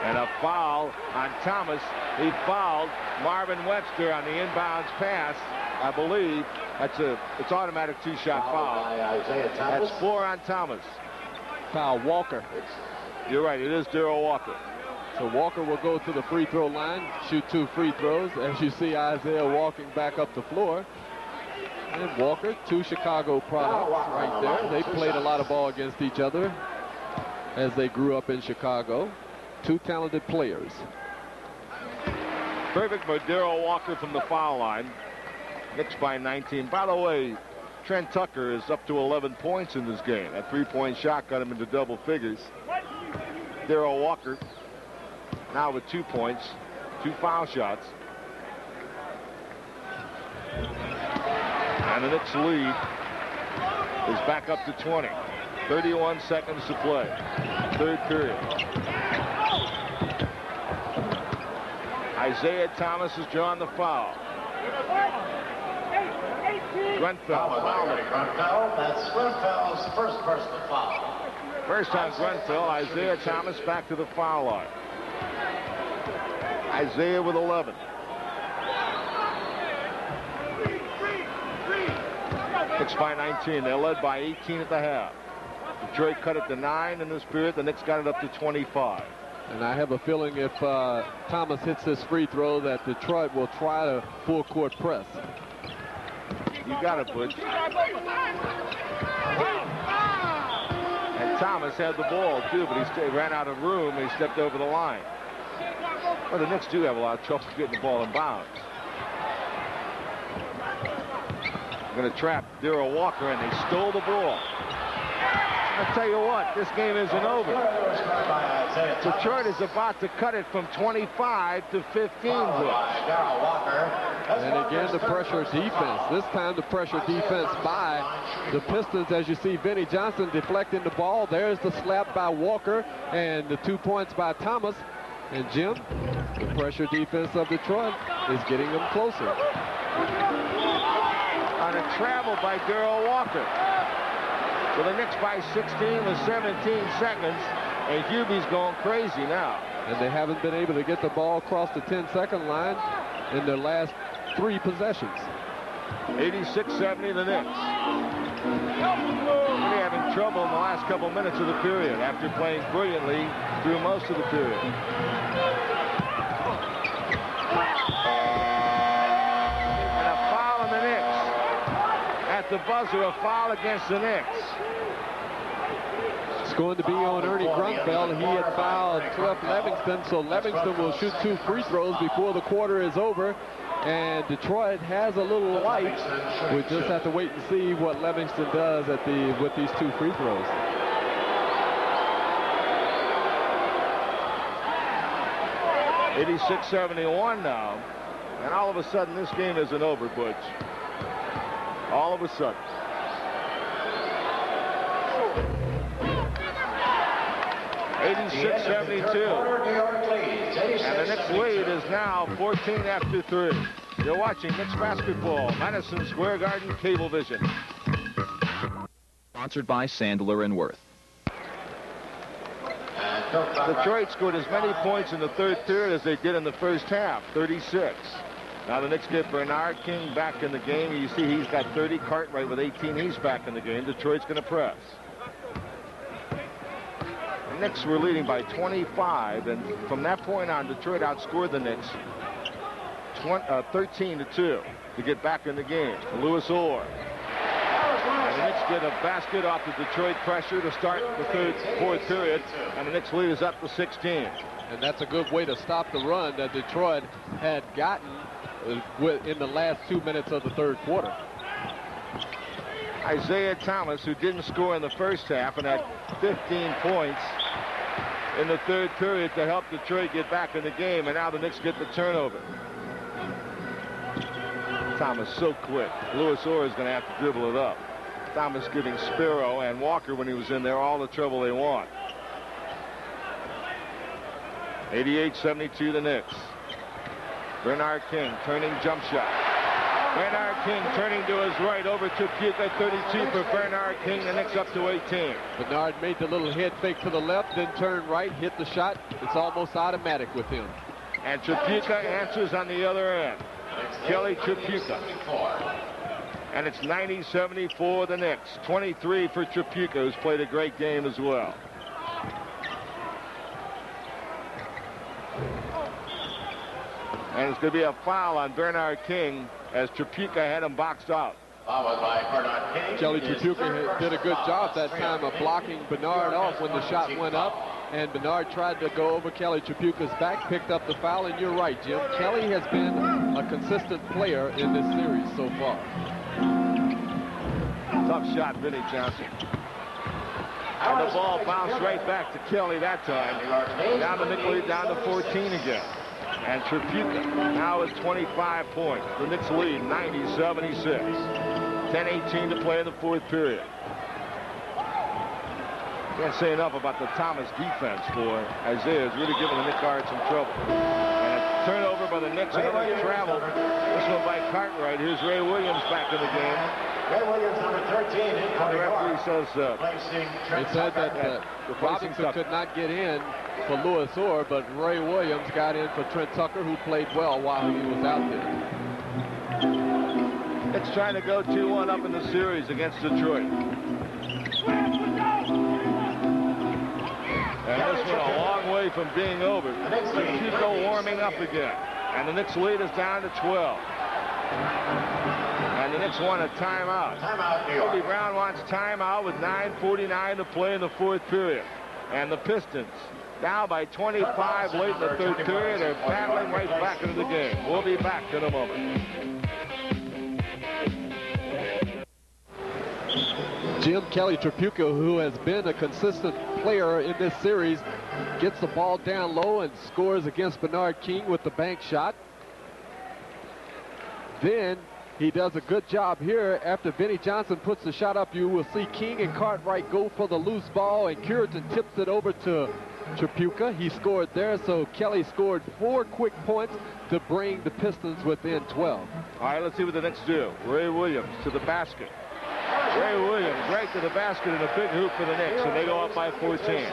And a foul on Thomas. He fouled Marvin Webster on the inbounds pass. I believe it's automatic 2-shot foul. That's 4 on Thomas. Foul Walker. You're right, it is Darrell Walker. So Walker will go to the free throw line, shoot 2 free throws. As you see Isaiah walking back up the floor. And Walker, 2 Chicago products right there. They played a lot of ball against each other as they grew up in Chicago. 2 talented players. Perfect for Darrell Walker from the foul line. Knicks by 19. By the way, Trent Tucker is up to 11 points in this game. That 3-point shot got him into double figures. Darrell Walker now with 2 points, 2 foul shots. And the Knicks lead is back up to 20. 31 seconds to play. 3rd period. Isaiah Thomas has drawn the foul. Grenfell. That's Grenfell's first personal foul. First on Grenfell. Isaiah Thomas back to the foul line. Isaiah with 11. Knicks by 19. They're led by 18 at the half. Detroit cut it to 9 in this period. The Knicks got it up to 25. And I have a feeling if Thomas hits this free throw that Detroit will try to full court press. You got it, Butch. And Thomas had the ball, too, but he ran out of room. He stepped over the line. Well, the Knicks do have a lot of trouble getting the ball in bounds. Going to trap Darrell Walker, and they stole the ball. I'll tell you what, this game isn't over. Detroit is about to cut it from 25 to 15. And again, the pressure defense. This time the pressure defense by the Pistons. As you see Vinnie Johnson deflecting the ball. There's the slap by Walker and the 2 points by Thomas. And Jim, the pressure defense of Detroit is getting them closer. On a travel by Darrell Walker. So the Knicks by 16 with 17 seconds, and Hubie's going crazy now. And they haven't been able to get the ball across the 10-second line in their last 3 possessions. 86-70 the Knicks. Really having trouble in the last couple minutes of the period after playing brilliantly through most of the period. And a foul on the Knicks. At the buzzer, a foul against the Knicks. It's going to be on Ernie Grunfeld. He had fouled Cliff Livingston, so Livingston will shoot 2 free throws before the quarter is over. And Detroit has a little light. We just have to wait and see what Livingston does with these 2 free throws. $86-71 now. And all of a sudden, this game isn't over, Butch. All of a sudden. $86-72. And the Knicks lead is now 14 after 3. You're watching Knicks basketball, Madison Square Garden Cablevision. Sponsored by Sandler and Worth. Detroit scored as many points in the 3rd period as they did in the first half, 36. Now the Knicks get Bernard King back in the game. You see he's got 30. Cartwright with 18. He's back in the game. Detroit's going to press. The Knicks were leading by 25, and from that point on, Detroit outscored the Knicks 13-2 to get back in the game. Louis Orr. And the Knicks get a basket off the Detroit pressure to start the 4th period, and the Knicks lead is up to 16. And that's a good way to stop the run that Detroit had gotten in the last 2 minutes of the 3rd quarter. Isaiah Thomas, who didn't score in the first half and had 15 points, in the third period to help Detroit get back in the game, and now the Knicks get the turnover. Thomas so quick. Louis Orr is going to have to dribble it up. Thomas giving Sparrow and Walker, when he was in there, all the trouble they want. 88-72 the Knicks. Bernard King turning jump shot. Bernard King turning to his right over to Puka. 32 for Bernard King. The Knicks up to 18. Bernard made the little head fake to the left, then turned right, hit the shot. It's almost automatic with him. And Tripucka answers on the other end. Kelly Tripucka. And it's 90-74 the Knicks. 23 for Tripucka, who's played a great game as well. And it's going to be a foul on Bernard King as Tripucka had him boxed out. Kelly Tripucka did a good job that time of blocking Bernard off when the shot went up. And Bernard tried to go over Kelly Tripucka's back, picked up the foul, and you're right, Jim. Kelly has been a consistent player in this series so far. Tough shot, Vinnie Johnson. And the ball bounced right back to Kelly that time. Down the Knicks lead, down to 14 again. And Tripucka now is 25 points. The Knicks lead 90-76. 10-18 to play in the fourth period. Can't say enough about the Thomas defense for Isaiah. Is really giving the Knicks guard some trouble. And a turnover by the Knicks, another travel. This one by Cartwright. Here's Ray Williams back in the game. Ray Williams, number 13. The referee says it said that Robinson could not get in for Louis Orr, but Ray Williams got in for Trent Tucker, who played well while he was out there. It's trying to go 2-1 up in the series against Detroit. And this one a long way from being over. Tripucka warming up again. And the Knicks lead is down to 12. And the Knicks want a timeout. Kobe Brown wants timeout with 9:49 to play in the fourth period. And the Pistons, now by 25 late in the third period, are battling right back into the game. We'll be back in a moment. Jim, Kelly Tripucka, who has been a consistent player in this series, gets the ball down low and scores against Bernard King with the bank shot. Then he does a good job here. After Vinnie Johnson puts the shot up, you will see King and Cartwright go for the loose ball, and Curitan tips it over to Tripucka. He scored there, so Kelly scored 4 quick points to bring the Pistons within 12. All right, let's see what the Knicks do. Ray Williams to the basket. Ray Williams right to the basket in a big hoop for the Knicks, and they go up by 14.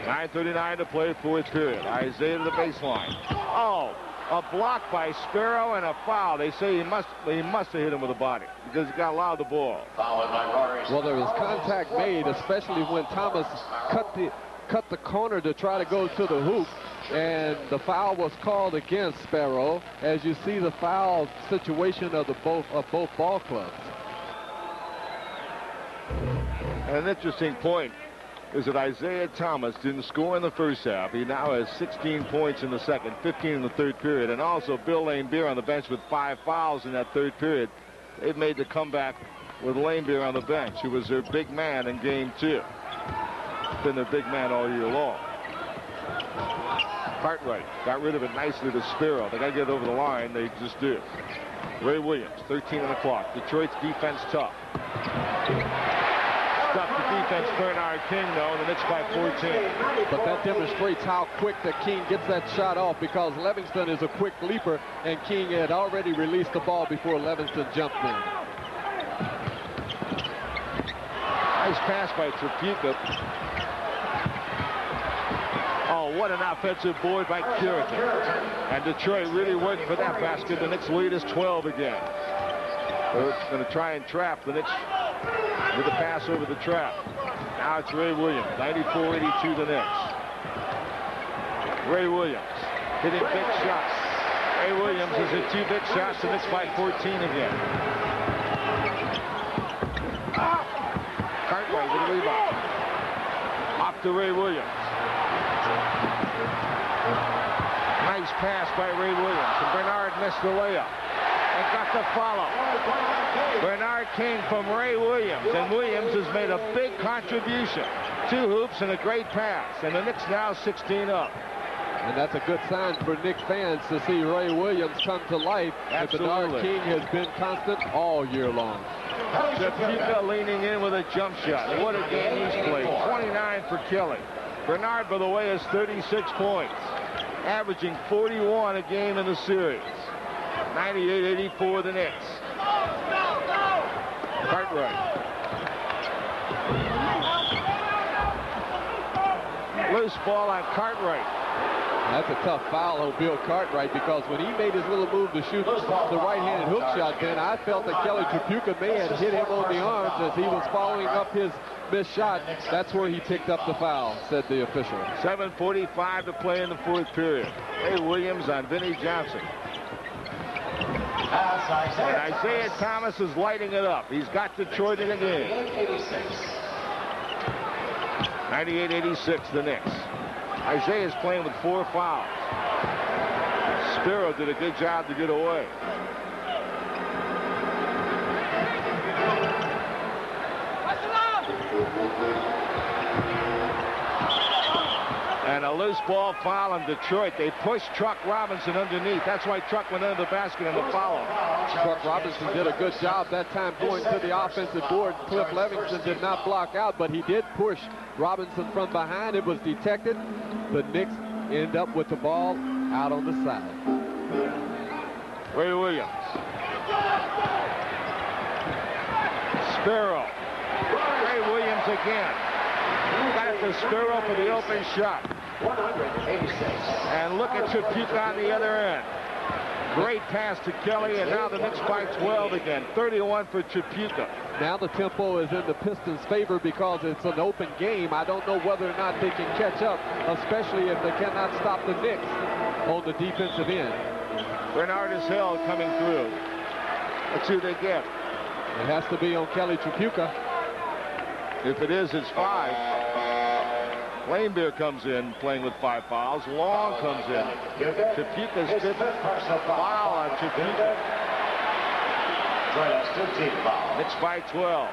9:39 to play, fourth period. Isaiah to the baseline. Oh, a block by Sparrow and a foul. They say he must have hit him with a body because he got allowed the ball. Well, there was contact made, especially when Thomas cut the corner to try to go to the hoop, and the foul was called against Sparrow, as you see the foul situation of both ball clubs. And an interesting point is that Isaiah Thomas didn't score in the first half. He now has 16 points in the second, 15 in the third period, and also Bill Laimbeer on the bench with 5 fouls in that third period. They've made the comeback with Laimbeer on the bench, who was their big man in game 2. Been their big man all year long. Cartwright got rid of it nicely to Sparrow. They got to get it over the line. They just do. Ray Williams, 13 on the clock. Detroit's defense tough. Stuff the defense, Bernard King, though, and the Knicks by 14. But that demonstrates how quick that King gets that shot off, because Livingston is a quick leaper, and King had already released the ball before Livingston jumped in. Nice pass by Tripucka. Oh, what an offensive board by Curitan. And Detroit really working for that basket. The Knicks lead is 12 again. They're going to try and trap the Knicks with a pass over the trap. Now it's Ray Williams, 94-82 the Knicks. Ray Williams hitting big shots. Ray Williams has hit 2 big shots. The Knicks by 14 again. Cartwright with a rebound. Off to Ray Williams. Nice pass by Ray Williams, and Bernard missed the layup and got the follow. Bernard King from Ray Williams, and Williams has made a big contribution. 2 hoops and a great pass, and the Knicks now 16 up. And that's a good sign for Knicks fans to see Ray Williams come to life. Absolutely. Bernard King has been constant all year long. Trapuka leaning in with a jump shot. What a game he's played. 29 for Kelly. Bernard, by the way, has 36 points, averaging 41 a game in the series. 98-84 the Knicks. Cartwright. Loose ball on Cartwright. That's a tough foul on Bill Cartwright, because when he made his little move to shoot the right-handed hook shot, then I felt that Kelly Trapuka may have hit him on the arms as he was following up his missed shot. That's where he picked up the foul, said the official. 7:45 to play in the 4th period. Ray Williams on Vinnie Johnson. And Isaiah Thomas is lighting it up. He's got Detroit in the game. 98-86 the Knicks. Isaiah's playing with 4 fouls. Spiro did a good job to get away. And a loose ball foul on Detroit. They pushed Truck Robinson underneath. That's why Truck went under the basket on the foul. Truck Robinson did a good job that time going to the offensive board. Cliff Levingston did not block out, but he did push Robinson from behind. It was detected. The Knicks end up with the ball out on the side. Ray Williams. Spiro. Ray Williams again. Got it to Spiro for the open shot. 186. And look at Trapuka on the other end. Great pass to Kelly, and now the Knicks by 12 again. 31 for Trapuka. Now the tempo is in the Pistons' favor because it's an open game. I don't know whether or not they can catch up, especially if they cannot stop the Knicks on the defensive end. Bernard is held coming through. Let's see who they get. It has to be on Kelly Trapuka. If it is, it's 5. Lanebeer comes in playing with 5 fouls. Long comes in. Trapuka's 5th foul on Trapuka. Knicks by 12.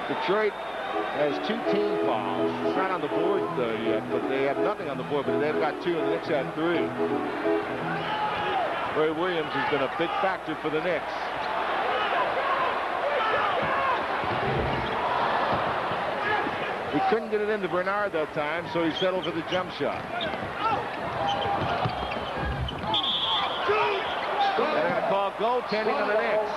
Detroit has 2 team fouls. It's not on the board yet, but they have nothing on the board, but they've got 2 and the Knicks have 3. Ray Williams has been a big factor for the Knicks. He couldn't get it into Bernard that time, so he settled for the jump shot. They're going to call goaltending on the Knicks.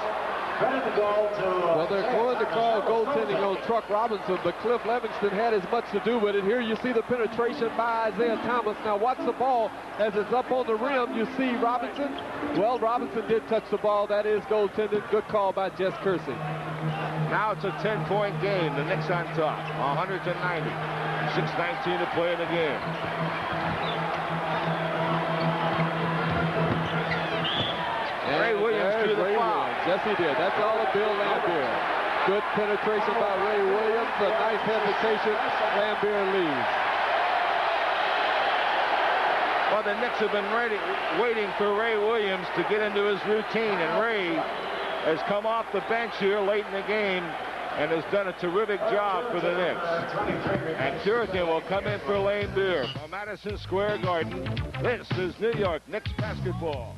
Well, they're going to call goaltending on Truck Robinson, but Cliff Levingston had as much to do with it. Here you see the penetration by Isaiah Thomas. Now watch the ball as it's up on the rim. You see Robinson. Well, Robinson did touch the ball. That is goaltending. Good call by Jess Kersey. Now it's a 10-point game. The Knicks on top, 100-90. 6:19 to play in the game. Ray Williams threw the foul. Yes, he did. That's all of Bill Laimbeer. Good penetration by Ray Williams. A nice hesitation. Laimbeer leads. Well, the Knicks have been waiting for Ray Williams to get into his routine, and Ray has come off the bench here late in the game and has done a terrific job for the Knicks. And Curican will come in for Laimbeer from Madison Square Garden. This is New York Knicks basketball.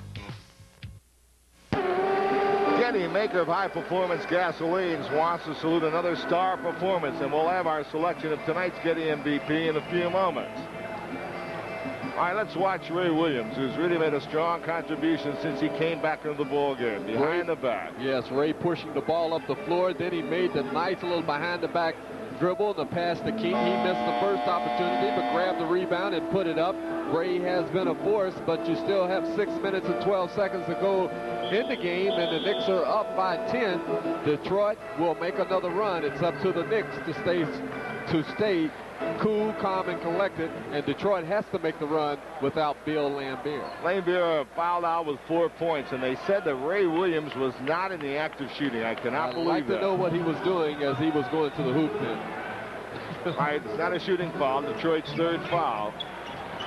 Getty, maker of high-performance gasolines, wants to salute another star performance, and we'll have our selection of tonight's Getty MVP in a few moments. All right, let's watch Ray Williams, who's really made a strong contribution since he came back into the ball game, behind the back. Yes, Ray pushing the ball up the floor. Then he made the nice little behind-the-back dribble and the pass to King. He missed the first opportunity, but grabbed the rebound and put it up. Ray has been a force, but you still have 6 minutes and 12 seconds to go in the game, and the Knicks are up by 10. Detroit will make another run. It's up to the Knicks to stay cool, calm, and collected, and Detroit has to make the run without Bill Laimbeer. Laimbeer fouled out with 4 points, and they said that Ray Williams was not in the act of shooting. I cannot believe that. I'd like to know what he was doing as he was going to the hoop then. All right, it's not a shooting foul. Detroit's 3rd foul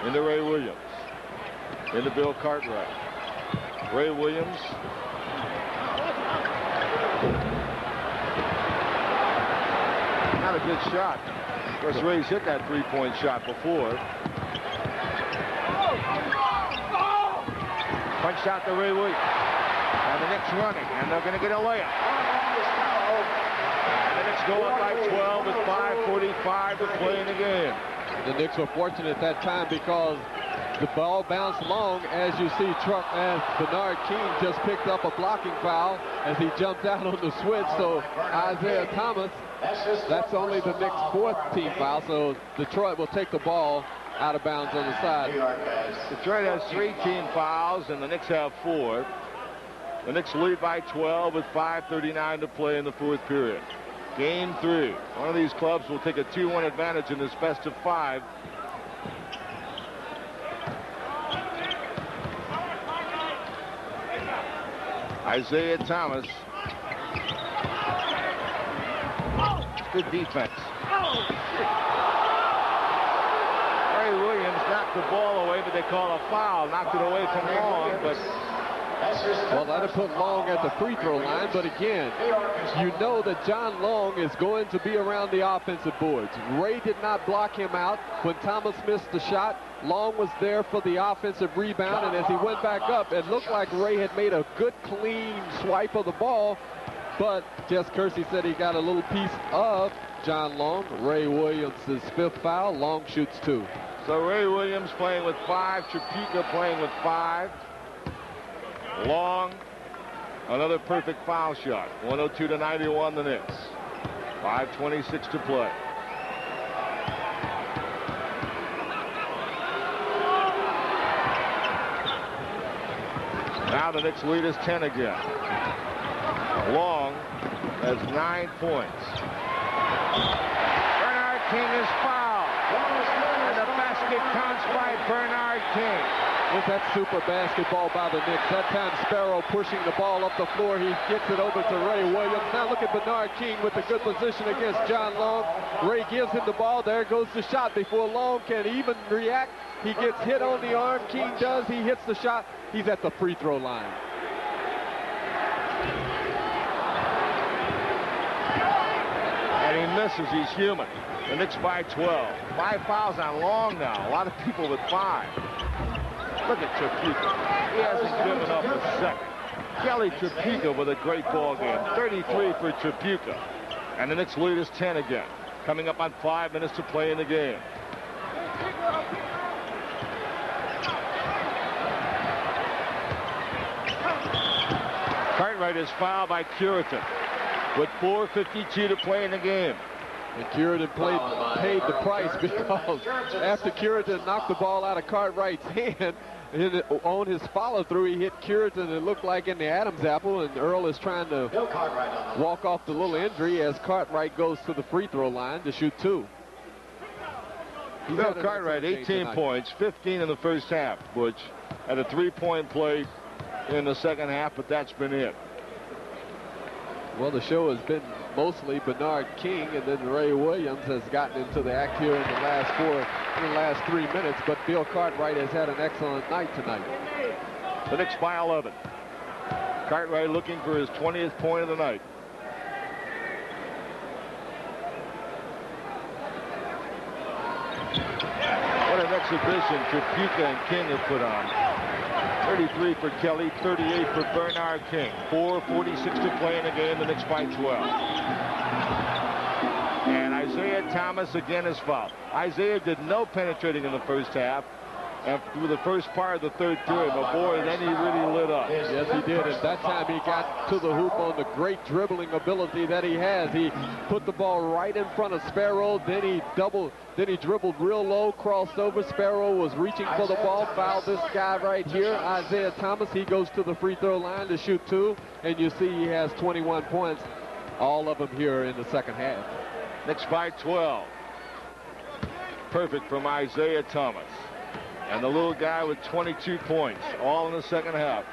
into Ray Williams. Into Bill Cartwright. Ray Williams a good shot. Of course, Ray's hit that three-point shot before. Punch out to Ray Williams. And the Knicks running, and they're going to get a layup. And the Knicks go up by 12 with 5:45 to play in the game. The Knicks were fortunate at that time because the ball bounced long, as you see as Bernard King just picked up a blocking foul as he jumped out on the switch. So Isaiah Thomas, that's only the Knicks' 4th team foul. So Detroit will take the ball out of bounds on the side. Detroit has 3 team fouls, and the Knicks have 4. The Knicks lead by 12 with 5:39 to play in the 4th period. Game 3. One of these clubs will take a 2-1 advantage in this best of 5. Isaiah Thomas. Good defense. Ray Williams knocked the ball away, but they call a foul. Knocked it away from Long, but... Well, that'll put Long at the free throw line, but again, you know that John Long is going to be around the offensive boards. Ray did not block him out. When Thomas missed the shot, Long was there for the offensive rebound, and as he went back up, it looked like Ray had made a good, clean swipe of the ball, but Jess Kersey said he got a little piece of John Long. Ray Williams' 5th foul. Long shoots 2. So Ray Williams playing with 5, Trapuka playing with 5. Long, another perfect foul shot. 102-91 the Knicks. 5:26 to play. Now the Knicks lead is 10 again. Long has 9 points. Bernard King is fouled. And the basket counts by Bernard King. With that super basketball by the Knicks. That time Sparrow pushing the ball up the floor. He gets it over to Ray Williams. Now look at Bernard King with a good position against John Long. Ray gives him the ball. There goes the shot before Long can even react. He gets hit on the arm. King does. He hits the shot. He's at the free throw line. And he misses. He's human. The Knicks by 12. 5 fouls on Long now. A lot of people with 5. Look at Trapuka. He hasn't given up a second. Kelly Trapuka with a great ball game. 33 for Trapuka. And the Knicks lead is 10 again. Coming up on 5 minutes to play in the game. Cartwright is fouled by Curitan with 4:52 to play in the game. And Curitan paid the price because after Curitan knocked the ball out of Cartwright's hand, on his follow-through, he hit Curitan, it looked like in the Adam's apple, and Earl is trying to walk off the little injury as Cartwright goes to the free throw line to shoot 2. Bill Cartwright, 18 points, 15 in the first half, Butch. Had a 3-point play in the second half, but that's been it. Well, the show has been mostly Bernard King, and then Ray Williams has gotten into the act here in the last 3 minutes, but Bill Cartwright has had an excellent night tonight. The Knicks by 11. Cartwright looking for his 20th point of the night. What an exhibition Trapuka and King have put on. 33 for Kelly, 38 for Bernard King. 4:46 to play in the game. The Knicks by 12. And Isaiah Thomas again is fouled. Isaiah did no penetrating in the first half. And through the first part of the 3rd period, but boy, then he really lit up. Yes, he did. And that time he got to the hoop on the great dribbling ability that he has. He put the ball right in front of Sparrow. Then he dribbled real low, crossed over. Sparrow was reaching for the ball, fouled this guy right here, Isaiah Thomas. He goes to the free throw line to shoot 2. And you see he has 21 points, all of them here in the second half. Knicks by 12. Perfect from Isaiah Thomas. And the little guy with 22 points, all in the second half.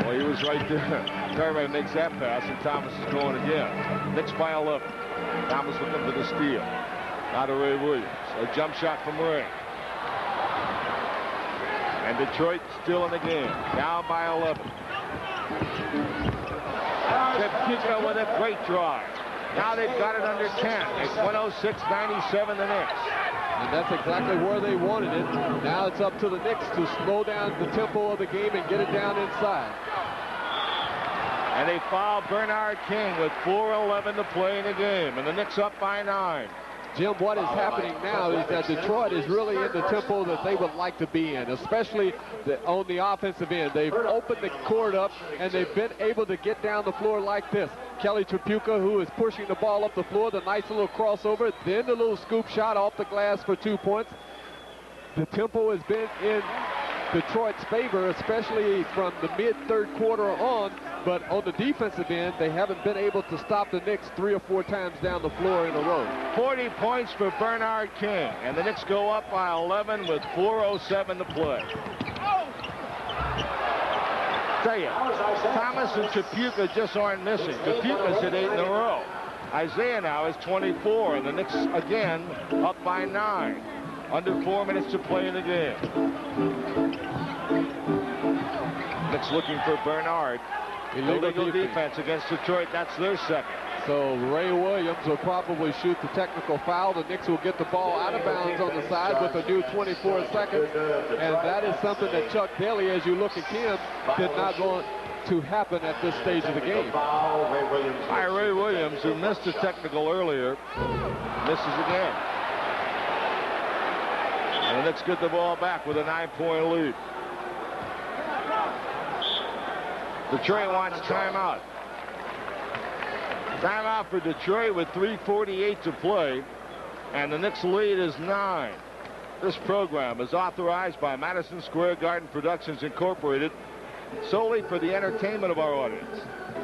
Well, he was right there. Cartwright makes that pass, and Thomas is going again. Knicks by 11. Thomas looking for the steal. Now to Ray Williams. A jump shot from Ray. And Detroit still in the game. Down by 11. Tipped Trapuka with a great drive. Now they've got it under 10. It's 106-97 the Knicks. And that's exactly where they wanted it. Now it's up to the Knicks to slow down the tempo of the game and get it down inside. And they foul Bernard King with 4:11 to play in the game. And the Knicks up by 9. Jim, what is happening now is that Detroit is really in the tempo that they would like to be in, especially on the offensive end. They've opened the court up, and they've been able to get down the floor like this. Kelly Trapuka, who is pushing the ball up the floor, the nice little crossover, then the little scoop shot off the glass for 2 points. The tempo has been in Detroit's favor, especially from the mid-third quarter on. But on the defensive end, they haven't been able to stop the Knicks 3 or 4 times down the floor in a row. 40 points for Bernard King. And the Knicks go up by 11 with 4:07 to play. Tell you, Thomas and Trapuka just aren't missing. Trapuka's hit 8 in a row. Isaiah now is 24, and the Knicks again up by 9. Under 4 minutes to play in the game. Knicks looking for Bernard. Illegal defense against Detroit. That's their second. So Ray Williams will probably shoot the technical foul. The Knicks will get the ball out of bounds on the side with a new 24 seconds. And that is something that Chuck Daly, as you look at him, did not want to happen at this stage of the game. Ray Williams, who missed a technical earlier, misses again. And the Knicks get the ball back with a 9-point lead. Detroit wants timeout. Timeout for Detroit with 3:48 to play. And the Knicks lead is 9. This program is authorized by Madison Square Garden Productions Incorporated solely for the entertainment of our audience.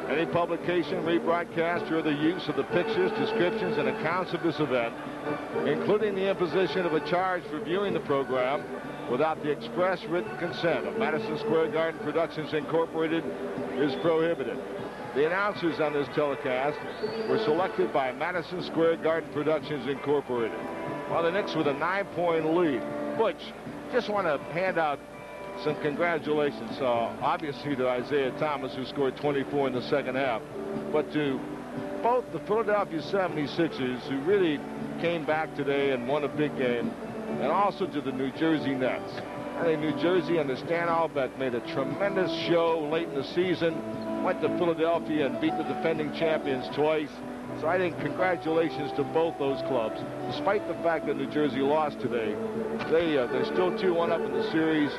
Any publication, rebroadcast, or the use of the pictures, descriptions, and accounts of this event, including the imposition of a charge for viewing the program without the express written consent of Madison Square Garden Productions Incorporated, is prohibited. The announcers on this telecast were selected by Madison Square Garden Productions Incorporated. While the Knicks with a 9-point lead. Butch, just want to hand out some congratulations, obviously, to Isaiah Thomas, who scored 24 in the second half, but to both the Philadelphia 76ers, who really came back today and won a big game, and also to the New Jersey Nets. I think New Jersey under Stan Albeck made a tremendous show late in the season, went to Philadelphia and beat the defending champions twice. So I think congratulations to both those clubs. Despite the fact that New Jersey lost today, they're still 2-1 up in the series,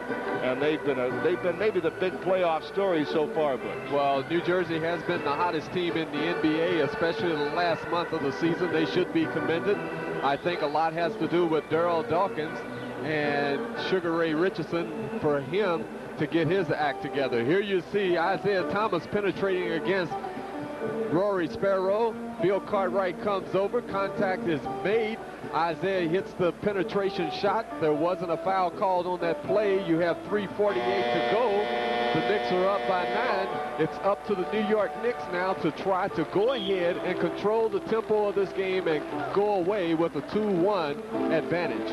and they've been maybe the big playoff story so far. But well, New Jersey has been the hottest team in the NBA, especially the last month of the season. They should be commended. I think a lot has to do with Darryl Dawkins and Sugar Ray Richardson for him to get his act together. Here you see Isaiah Thomas penetrating against Rory Sparrow. Bill Cartwright comes over. Contact is made. Isaiah hits the penetration shot. There wasn't a foul called on that play. You have 3:48 to go. The Knicks are up by 9. It's up to the New York Knicks now to try to go ahead and control the tempo of this game and go away with a 2-1 advantage.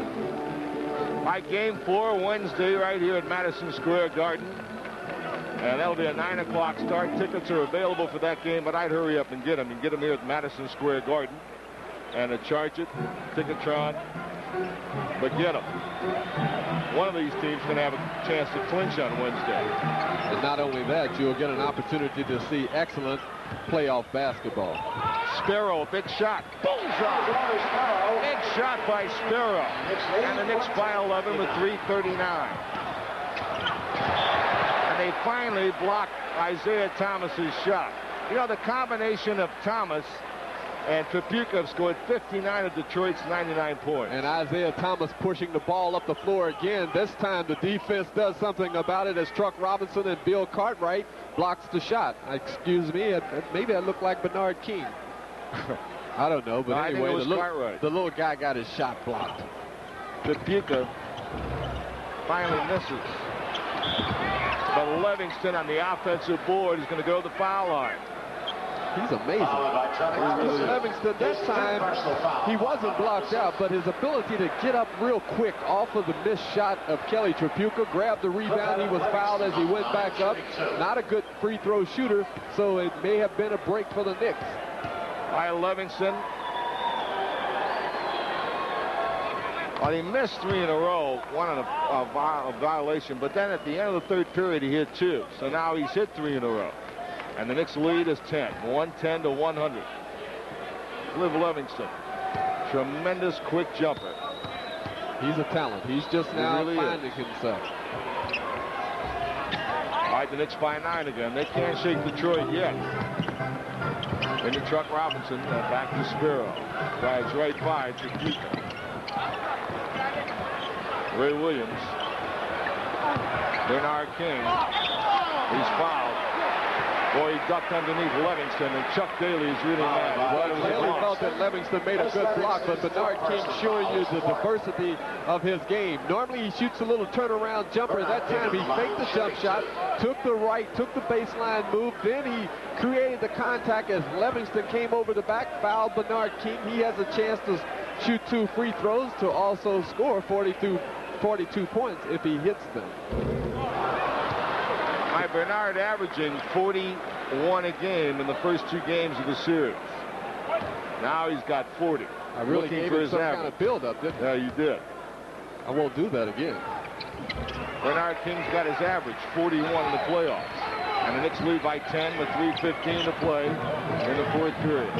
By game 4 Wednesday right here at Madison Square Garden. And that'll be a 9 o'clock start. Tickets are available for that game, but I'd hurry up and get them. You can get them here at Madison Square Garden. And charge it, Ticketron, but get them. One of these teams can have a chance to clinch on Wednesday. And not only that, you'll get an opportunity to see excellent playoff basketball. Sparrow, big shot. Bullseye. Big shot by Sparrow. And the Knicks by 11 with 3:39. They finally blocked Isaiah Thomas's shot. You know, the combination of Thomas and Trapuka have scored 59 of Detroit's 99 points. And Isaiah Thomas pushing the ball up the floor again. This time the defense does something about it as Truck Robinson and Bill Cartwright blocks the shot. Excuse me, maybe that looked like Bernard King. I don't know, but anyway, the little guy got his shot blocked. Trapuka finally misses. But Livingston on the offensive board is going to go to the foul line. He's amazing. Livingston, that time, he wasn't blocked out, but his ability to get up real quick off of the missed shot of Kelly Tripucka, grabbed the rebound. He was fouled as he went back up. Not a good free throw shooter, so it may have been a break for the Knicks. By Livingston. Well, he missed 3 in a row, one on a violation, but then at the end of the third period, he hit 2. So now he's hit 3 in a row. And the Knicks lead is 10, 110 to 100. Liv Livingston, tremendous quick jumper. He's a talent. He's just now really finding himself. All right, the Knicks by 9 again. They can't shake Detroit yet. Into Truck Robinson, back to Sparrow. Drives right by Tripucka. Ray Williams. Bernard King. He's fouled. Boy, he ducked underneath Livingston, and Chuck Daly is really mad. Daly felt that Livingston made a good block, but Bernard King showing you the diversity of his game. Normally he shoots a little turnaround jumper. That time he faked the jump shot, took the baseline move, then he created the contact as Livingston came over the back, fouled Bernard King. He has a chance to shoot 2 free throws to also score 42 points if he hits them. Bernard averaging 41 a game in the first 2 games of the series. Now he's got 40. I really gave him some kind of build-up, didn't I? Yeah, you did. I won't do that again. Bernard King's got his average, 41 in the playoffs. And the Knicks lead by 10 with 3:15 to play in the fourth period.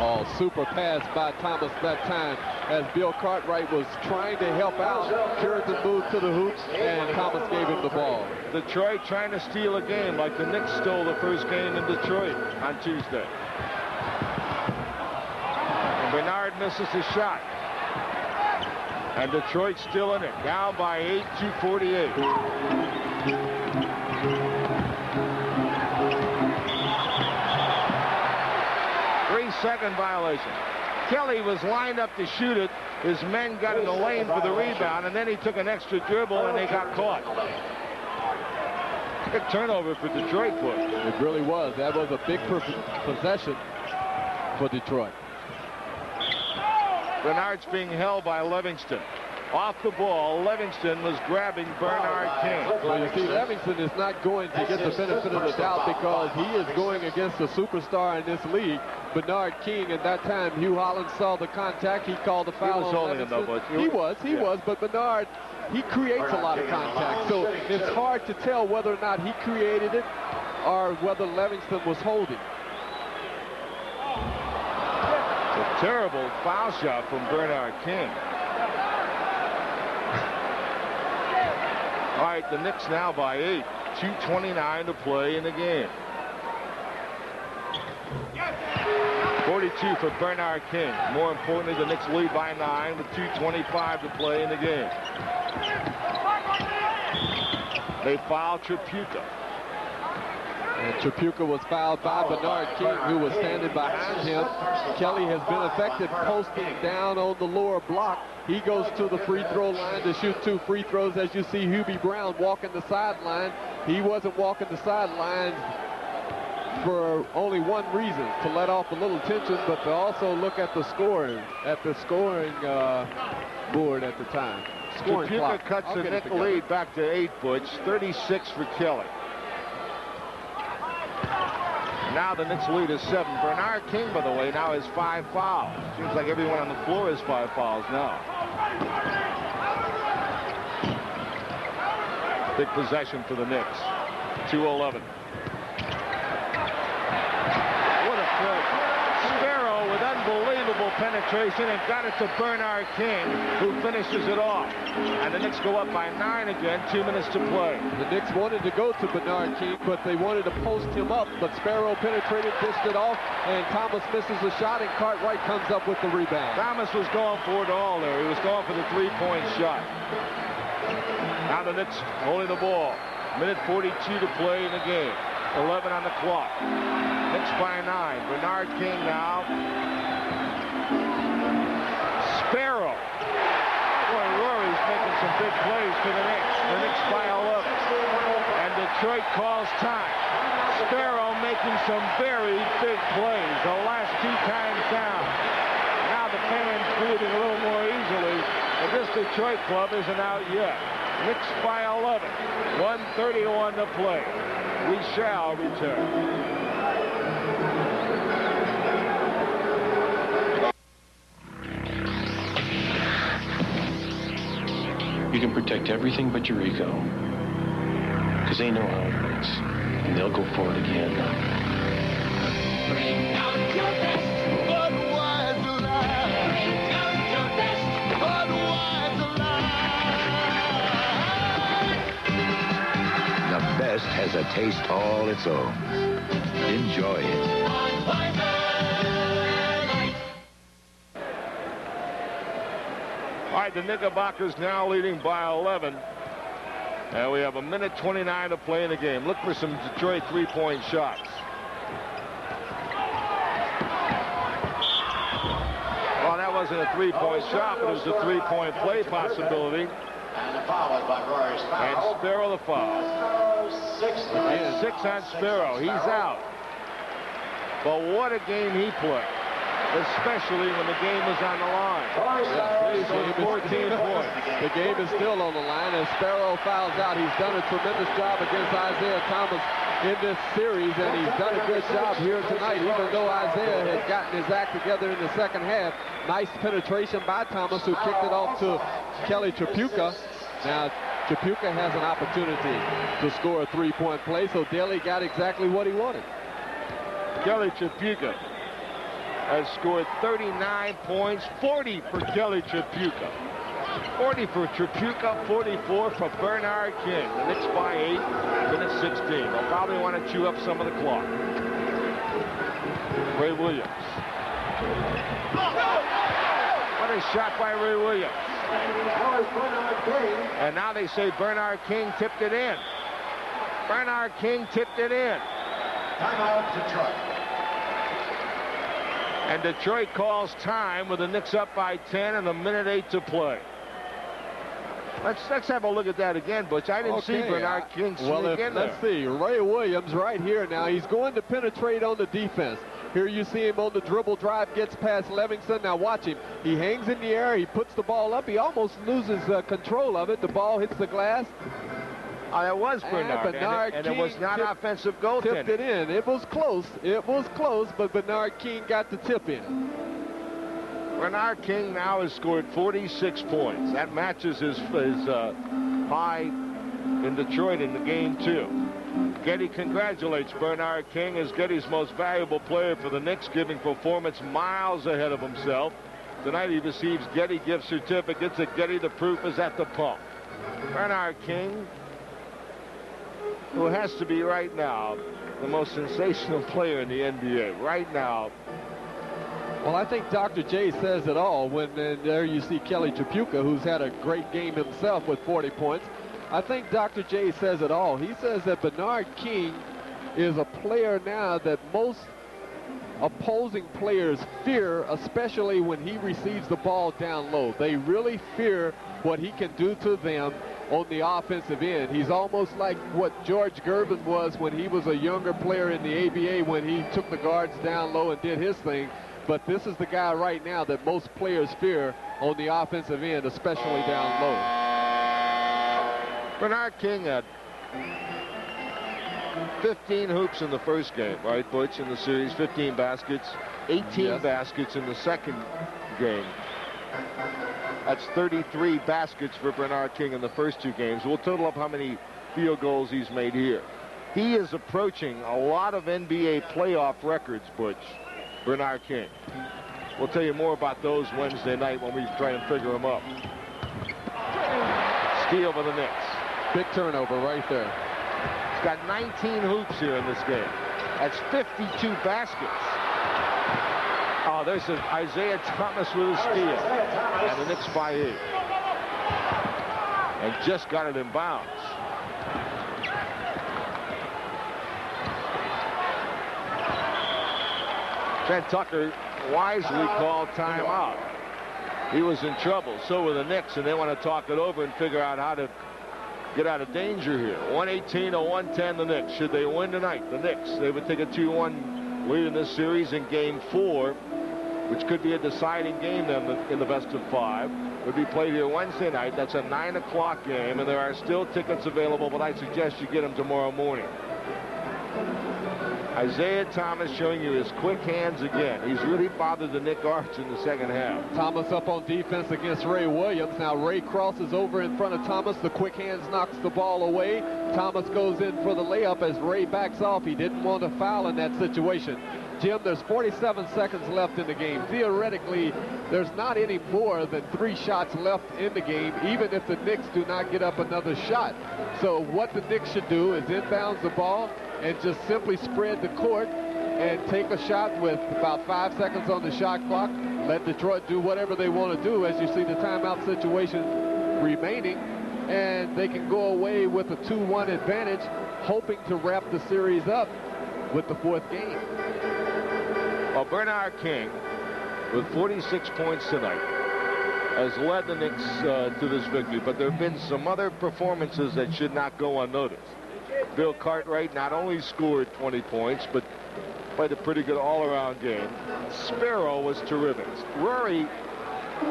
Oh, super pass by Thomas that time as Bill Cartwright was trying to help out. Cureton moved to the hoops, and Thomas gave him the ball. Detroit trying to steal a game like the Knicks stole the first game in Detroit on Tuesday. And Bernard misses his shot. And Detroit still in it, down by 8, 2:48. 3-second violation. Kelly was lined up to shoot it. His men got in the lane for the rebound, and then he took an extra dribble, and they got caught. Big turnover for Detroit, boy. It really was. That was a big possession for Detroit. Bernard's being held by Livingston. Off the ball, Livingston was grabbing Bernard King. Well, you see, Livingston is not going to get the benefit of the doubt because he is going against a superstar in this league, Bernard King. At that time, Hugh Holland saw the contact. He called the foul. He was holding him, though, but he was, but Bernard, he creates a lot of contact. So it's hard to tell whether or not he created it or whether Livingston was holding. A terrible foul shot from Bernard King. All right, the Knicks now by 8. 2:29 to play in the game. 42 for Bernard King. More importantly, the Knicks lead by 9 with 2:25 to play in the game. They foul Tripucka. And Tripucka was fouled by Bernard King, who was standing behind him. Kelly has been effective posting down on the lower block. He goes to the free throw line to shoot 2 free throws. As you see Hubie Brown walking the sideline. He wasn't walking the sideline for only one reason, to let off a little tension, but to also look at the scoring, board at the time. Scoring Tripucka clock. cuts the Knicks lead back to 8 points, 36 for Kelly. Now the Knicks lead is 7. Bernard King, by the way, now has 5 fouls. Seems like everyone on the floor has 5 fouls now. Big possession for the Knicks. 2:11. What a play. Sparrow with unbelievable penetration and got it to Bernard King, who finishes it off. And the Knicks go up by 9 again, 2 minutes to play. The Knicks wanted to go to Bernard King, but they wanted to post him up. But Sparrow penetrated, dished it off, and Thomas misses the shot, and Cartwright comes up with the rebound. Thomas was going for it all there. He was going for the 3-point shot. Now the Knicks holding the ball. Minute 42 to play in the game. 11 on the clock. Knicks by 9. Bernard King now. Sparrow. Boy, Rory's making some big plays for the Knicks. The Knicks by 11. And Detroit calls time. Sparrow making some very big plays the last 2 times down. Now the fans breathing a little more easily, but this Detroit club isn't out yet. Knicks by 11, 1:31 to play. We shall return. You can protect everything but your ego, because they know how it works, and they'll go for it again. Bring out your best Budweiser Light. Bring out your best Budweiser Light. The best has a taste all its own. Enjoy it. All right, the Knickerbockers now leading by 11. And we have 1:29 to play in the game. Look for some Detroit three-point shots. Well, that wasn't a three-point shot, but it was a three-point play possibility. And the foul is by Rory Sparrow. And Sparrow the foul. 6 on Sparrow. He's out. But what a game he played, especially when the game was on the line. He's on 14 points. The game is still on the line, and Sparrow fouls out. He's done a tremendous job against Isaiah Thomas in this series, and he's done a good job here tonight, even though Isaiah had gotten his act together in the second half. Nice penetration by Thomas, who kicked it off to Kelly Tripucka. Now, Tripucka has an opportunity to score a three-point play, so Daly got exactly what he wanted. Kelly Tripucka has scored 39 points, 40 for Kelly Tripucka. 40 for Tripucka, 44 for Bernard King. The Knicks by 8, minute 16. They'll probably want to chew up some of the clock. Ray Williams. What a shot by Ray Williams. And now they say Bernard King tipped it in. Bernard King tipped it in. Timeout, Detroit. And Detroit calls time with the Knicks up by 10 and 1:08 to play. Let's have a look at that again, Butch. I didn't see Bernard King sneak in there. Let's see. Ray Williams right here now. He's going to penetrate on the defense. Here you see him on the dribble drive, gets past Livingston. Now watch him. He hangs in the air. He puts the ball up. He almost loses control of it. The ball hits the glass. That was Bernard, and it was not offensive goaltending. Tipped it in. It was close. It was close, but Bernard King got the tip in. Bernard King now has scored 46 points. That matches his high in Detroit in the game, too. Getty congratulates Bernard King as Getty's most valuable player for the Knicks, giving performance miles ahead of himself. Tonight he receives Getty gift certificates. At Getty, the proof is at the pump. Bernard King, who has to be right now the most sensational player in the NBA right now. Well, I think Dr. J says it all when there you see Kelly Tripucka, who's had a great game himself with 40 points. I think Dr. J says it all. He says that Bernard King is a player now that most opposing players fear, especially when he receives the ball down low. They really fear what he can do to them on the offensive end. He's almost like what George Gervin was when he was a younger player in the ABA, when he took the guards down low and did his thing. But this is the guy right now that most players fear on the offensive end, especially down low. Bernard King had 15 hoops in the first game, right, Butch, in the series, 15 baskets, 18 baskets in the second game. That's 33 baskets for Bernard King in the first two games. We'll total up how many field goals he's made here. He is approaching a lot of NBA playoff records, Butch, Bernard King. We'll tell you more about those Wednesday night when we try and figure them up. Steal for the Knicks. Big turnover right there. He's got 19 hoops here in this game. That's 52 baskets. Oh, there's Isaiah Thomas with a steal. And the Knicks by 8. And just got it in bounds. Trent Tucker wisely called timeout. He was in trouble. So were the Knicks, and they want to talk it over and figure out how to get out of danger here. 118-110 the Knicks. Should they win tonight, the Knicks, they would take a 2-1 lead in this series in Game 4, which could be a deciding game then in the best of 5. Would be played here Wednesday night. That's a 9 o'clock game, and there are still tickets available, but I suggest you get them tomorrow morning. Isaiah Thomas showing you his quick hands again. He's really bothered the Knick arch in the second half. Thomas up on defense against Ray Williams. Now Ray crosses over in front of Thomas. The quick hands knocks the ball away. Thomas goes in for the layup as Ray backs off. He didn't want to foul in that situation. Jim, there's 47 seconds left in the game. Theoretically, there's not any more than 3 shots left in the game, even if the Knicks do not get up another shot. So what the Knicks should do is inbounds the ball and just simply spread the court and take a shot with about 5 seconds on the shot clock. Let Detroit do whatever they want to do, as you see the timeout situation remaining, and they can go away with a 2-1 advantage, hoping to wrap the series up with the 4th game. Well, Bernard King, with 46 points tonight, has led the Knicks to this victory, but there have been some other performances that should not go unnoticed. Bill Cartwright not only scored 20 points, but played a pretty good all-around game. Sparrow was terrific. Rory,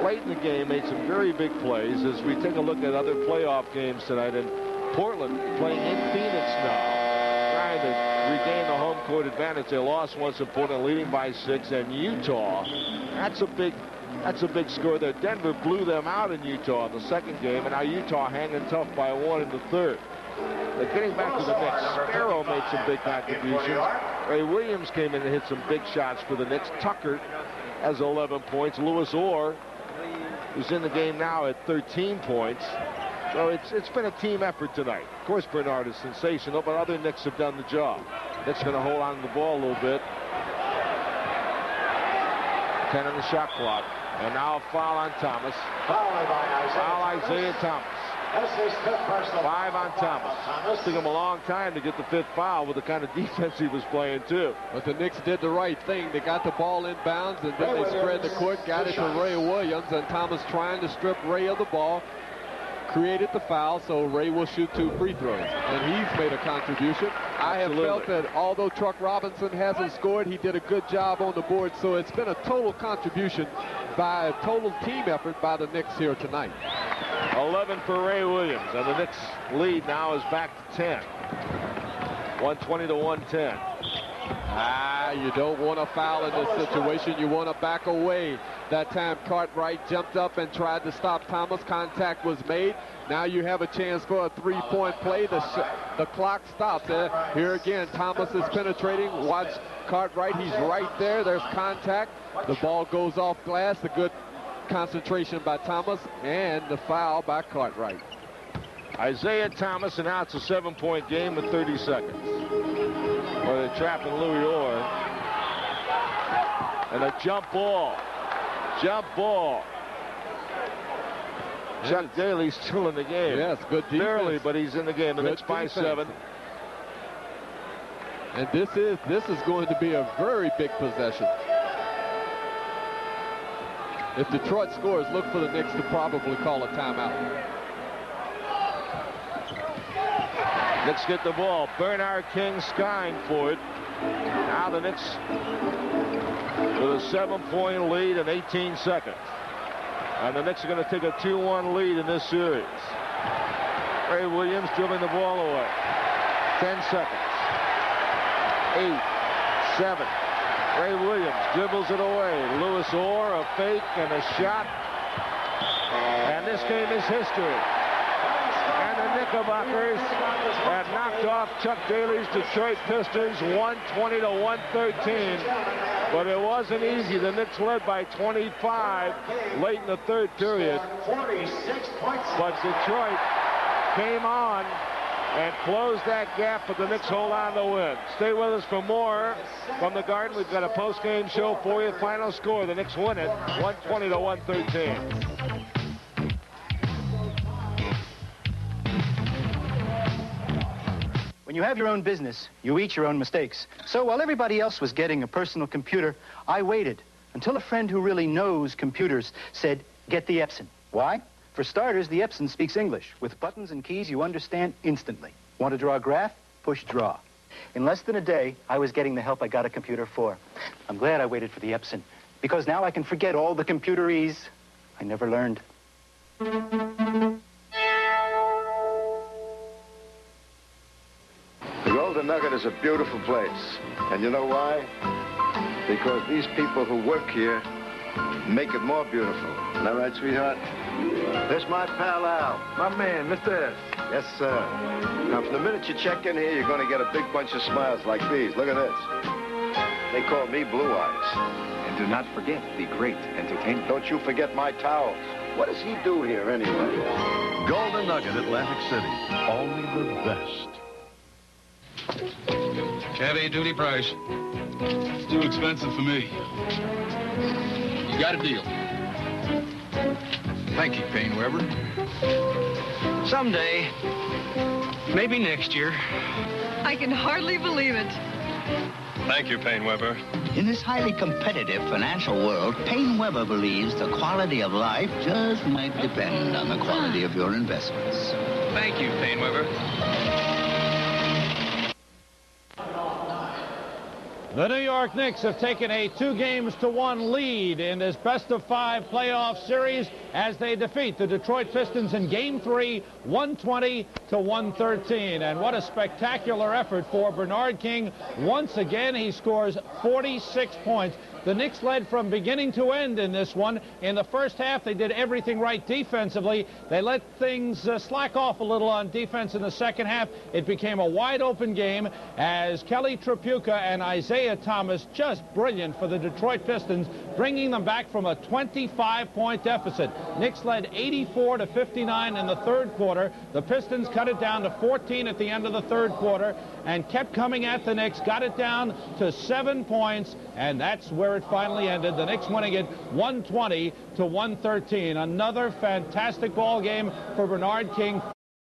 late in the game, made some very big plays as we take a look at other playoff games tonight. And Portland playing in Phoenix now, trying to regain the home court advantage. They lost once in Portland, leading by 6. And Utah, that's a big score there. Denver blew them out in Utah in the second game, and now Utah hanging tough by 1 in the third. But getting back to the Knicks, Sparrow made some big contributions. Ray Williams came in and hit some big shots for the Knicks. Tucker has 11 points. Louis Orr, who's in the game now, at 13 points. So it's been a team effort tonight. Of course, Bernard is sensational, but other Knicks have done the job. Knicks going to hold on to the ball a little bit. 10 on the shot clock. And now a foul on Thomas. Foul Isaiah Thomas. 5 on Thomas. Took him a long time to get the 5th foul with the kind of defense he was playing, too. But the Knicks did the right thing. They got the ball in bounds, and then they spread the court, got it to Ray Williams, and Thomas trying to strip Ray of the ball, created the foul, so Ray will shoot 2 free throws. And he's made a contribution. I have felt that although Truck Robinson hasn't scored, he did a good job on the board, so it's been a total contribution by a total team effort by the Knicks here tonight. 11 for Ray Williams, and the Knicks lead now is back to 10. 120-110. You don't want to foul in this situation. You want to back away. That time Cartwright jumped up and tried to stop Thomas. Contact was made. Now you have a chance for a 3-point play. The clock stops. Here again, Thomas is penetrating. Watch Cartwright. He's right there. There's contact. The ball goes off glass. The good concentration by Thomas, and the foul by Cartwright. Isaiah Thomas, and now it's a 7-point game with 30 seconds. Or they're trapping Louis Orr. And a jump ball. Jump ball. Chuck Daly's still in the game. Yes, good defense. Barely, but he's in the game. The Knicks by 7. And this is going to be a very big possession. If Detroit scores, look for the Knicks to probably call a timeout. Knicks get the ball. Bernard King skying for it. Now the Knicks with a 7-point lead in 18 seconds. And the Knicks are going to take a 2-1 lead in this series. Ray Williams dribbling the ball away. 10 seconds. 8, 7. Ray Williams dribbles it away. Louis Orr, a fake and a shot. And this game is history. And the Knickerbockers have knocked off Chuck Daly's Detroit Pistons 120-113. But it wasn't easy. The Knicks led by 25 late in the third period. But Detroit came on and closed that gap, but the Knicks hold on to win. Stay with us for more from the Garden. We've got a post-game show for you. Final score, the Knicks win it 120-113. When you have your own business, you eat your own mistakes. So while everybody else was getting a personal computer, I waited until a friend who really knows computers said, get the Epson. Why? For starters, the Epson speaks English. With buttons and keys you understand instantly. Want to draw a graph? Push draw. In less than a day, I was getting the help I got a computer for. I'm glad I waited for the Epson, because now I can forget all the computerese I never learned. The Golden Nugget is a beautiful place. And you know why? Because these people who work here make it more beautiful. Isn't that right, sweetheart? This my pal Al. My man, Mr. S. Yes, sir. Now, from the minute you check in here, you're going to get a big bunch of smiles like these. Look at this. They call me Blue Eyes. And do not forget the great entertainment. Don't you forget my towels. What does he do here, anyway? Golden Nugget, Atlantic City. Only the best. Heavy duty price. Too expensive for me. You got a deal. Thank you, Payne Weber. Someday, maybe next year. I can hardly believe it. Thank you, Payne Weber. In this highly competitive financial world, Payne Weber believes the quality of life just might depend on the quality of your investments. Thank you, Payne Weber. The New York Knicks have taken a 2-1 lead in this best-of-5 playoff series as they defeat the Detroit Pistons in Game 3, 120-113. And what a spectacular effort for Bernard King. Once again, he scores 46 points. The Knicks led from beginning to end in this one. In the first half, they did everything right defensively. They let things slack off a little on defense in the second half. It became a wide-open game as Kelly Tripucka and Isaiah Thomas, just brilliant for the Detroit Pistons, bringing them back from a 25-point deficit. Knicks led 84-59 in the third quarter. The Pistons cut it down to 14 at the end of the third quarter and kept coming at the Knicks, got it down to 7 points, and that's where it finally ended. The Knicks winning it 120-113. Another fantastic ball game for Bernard King.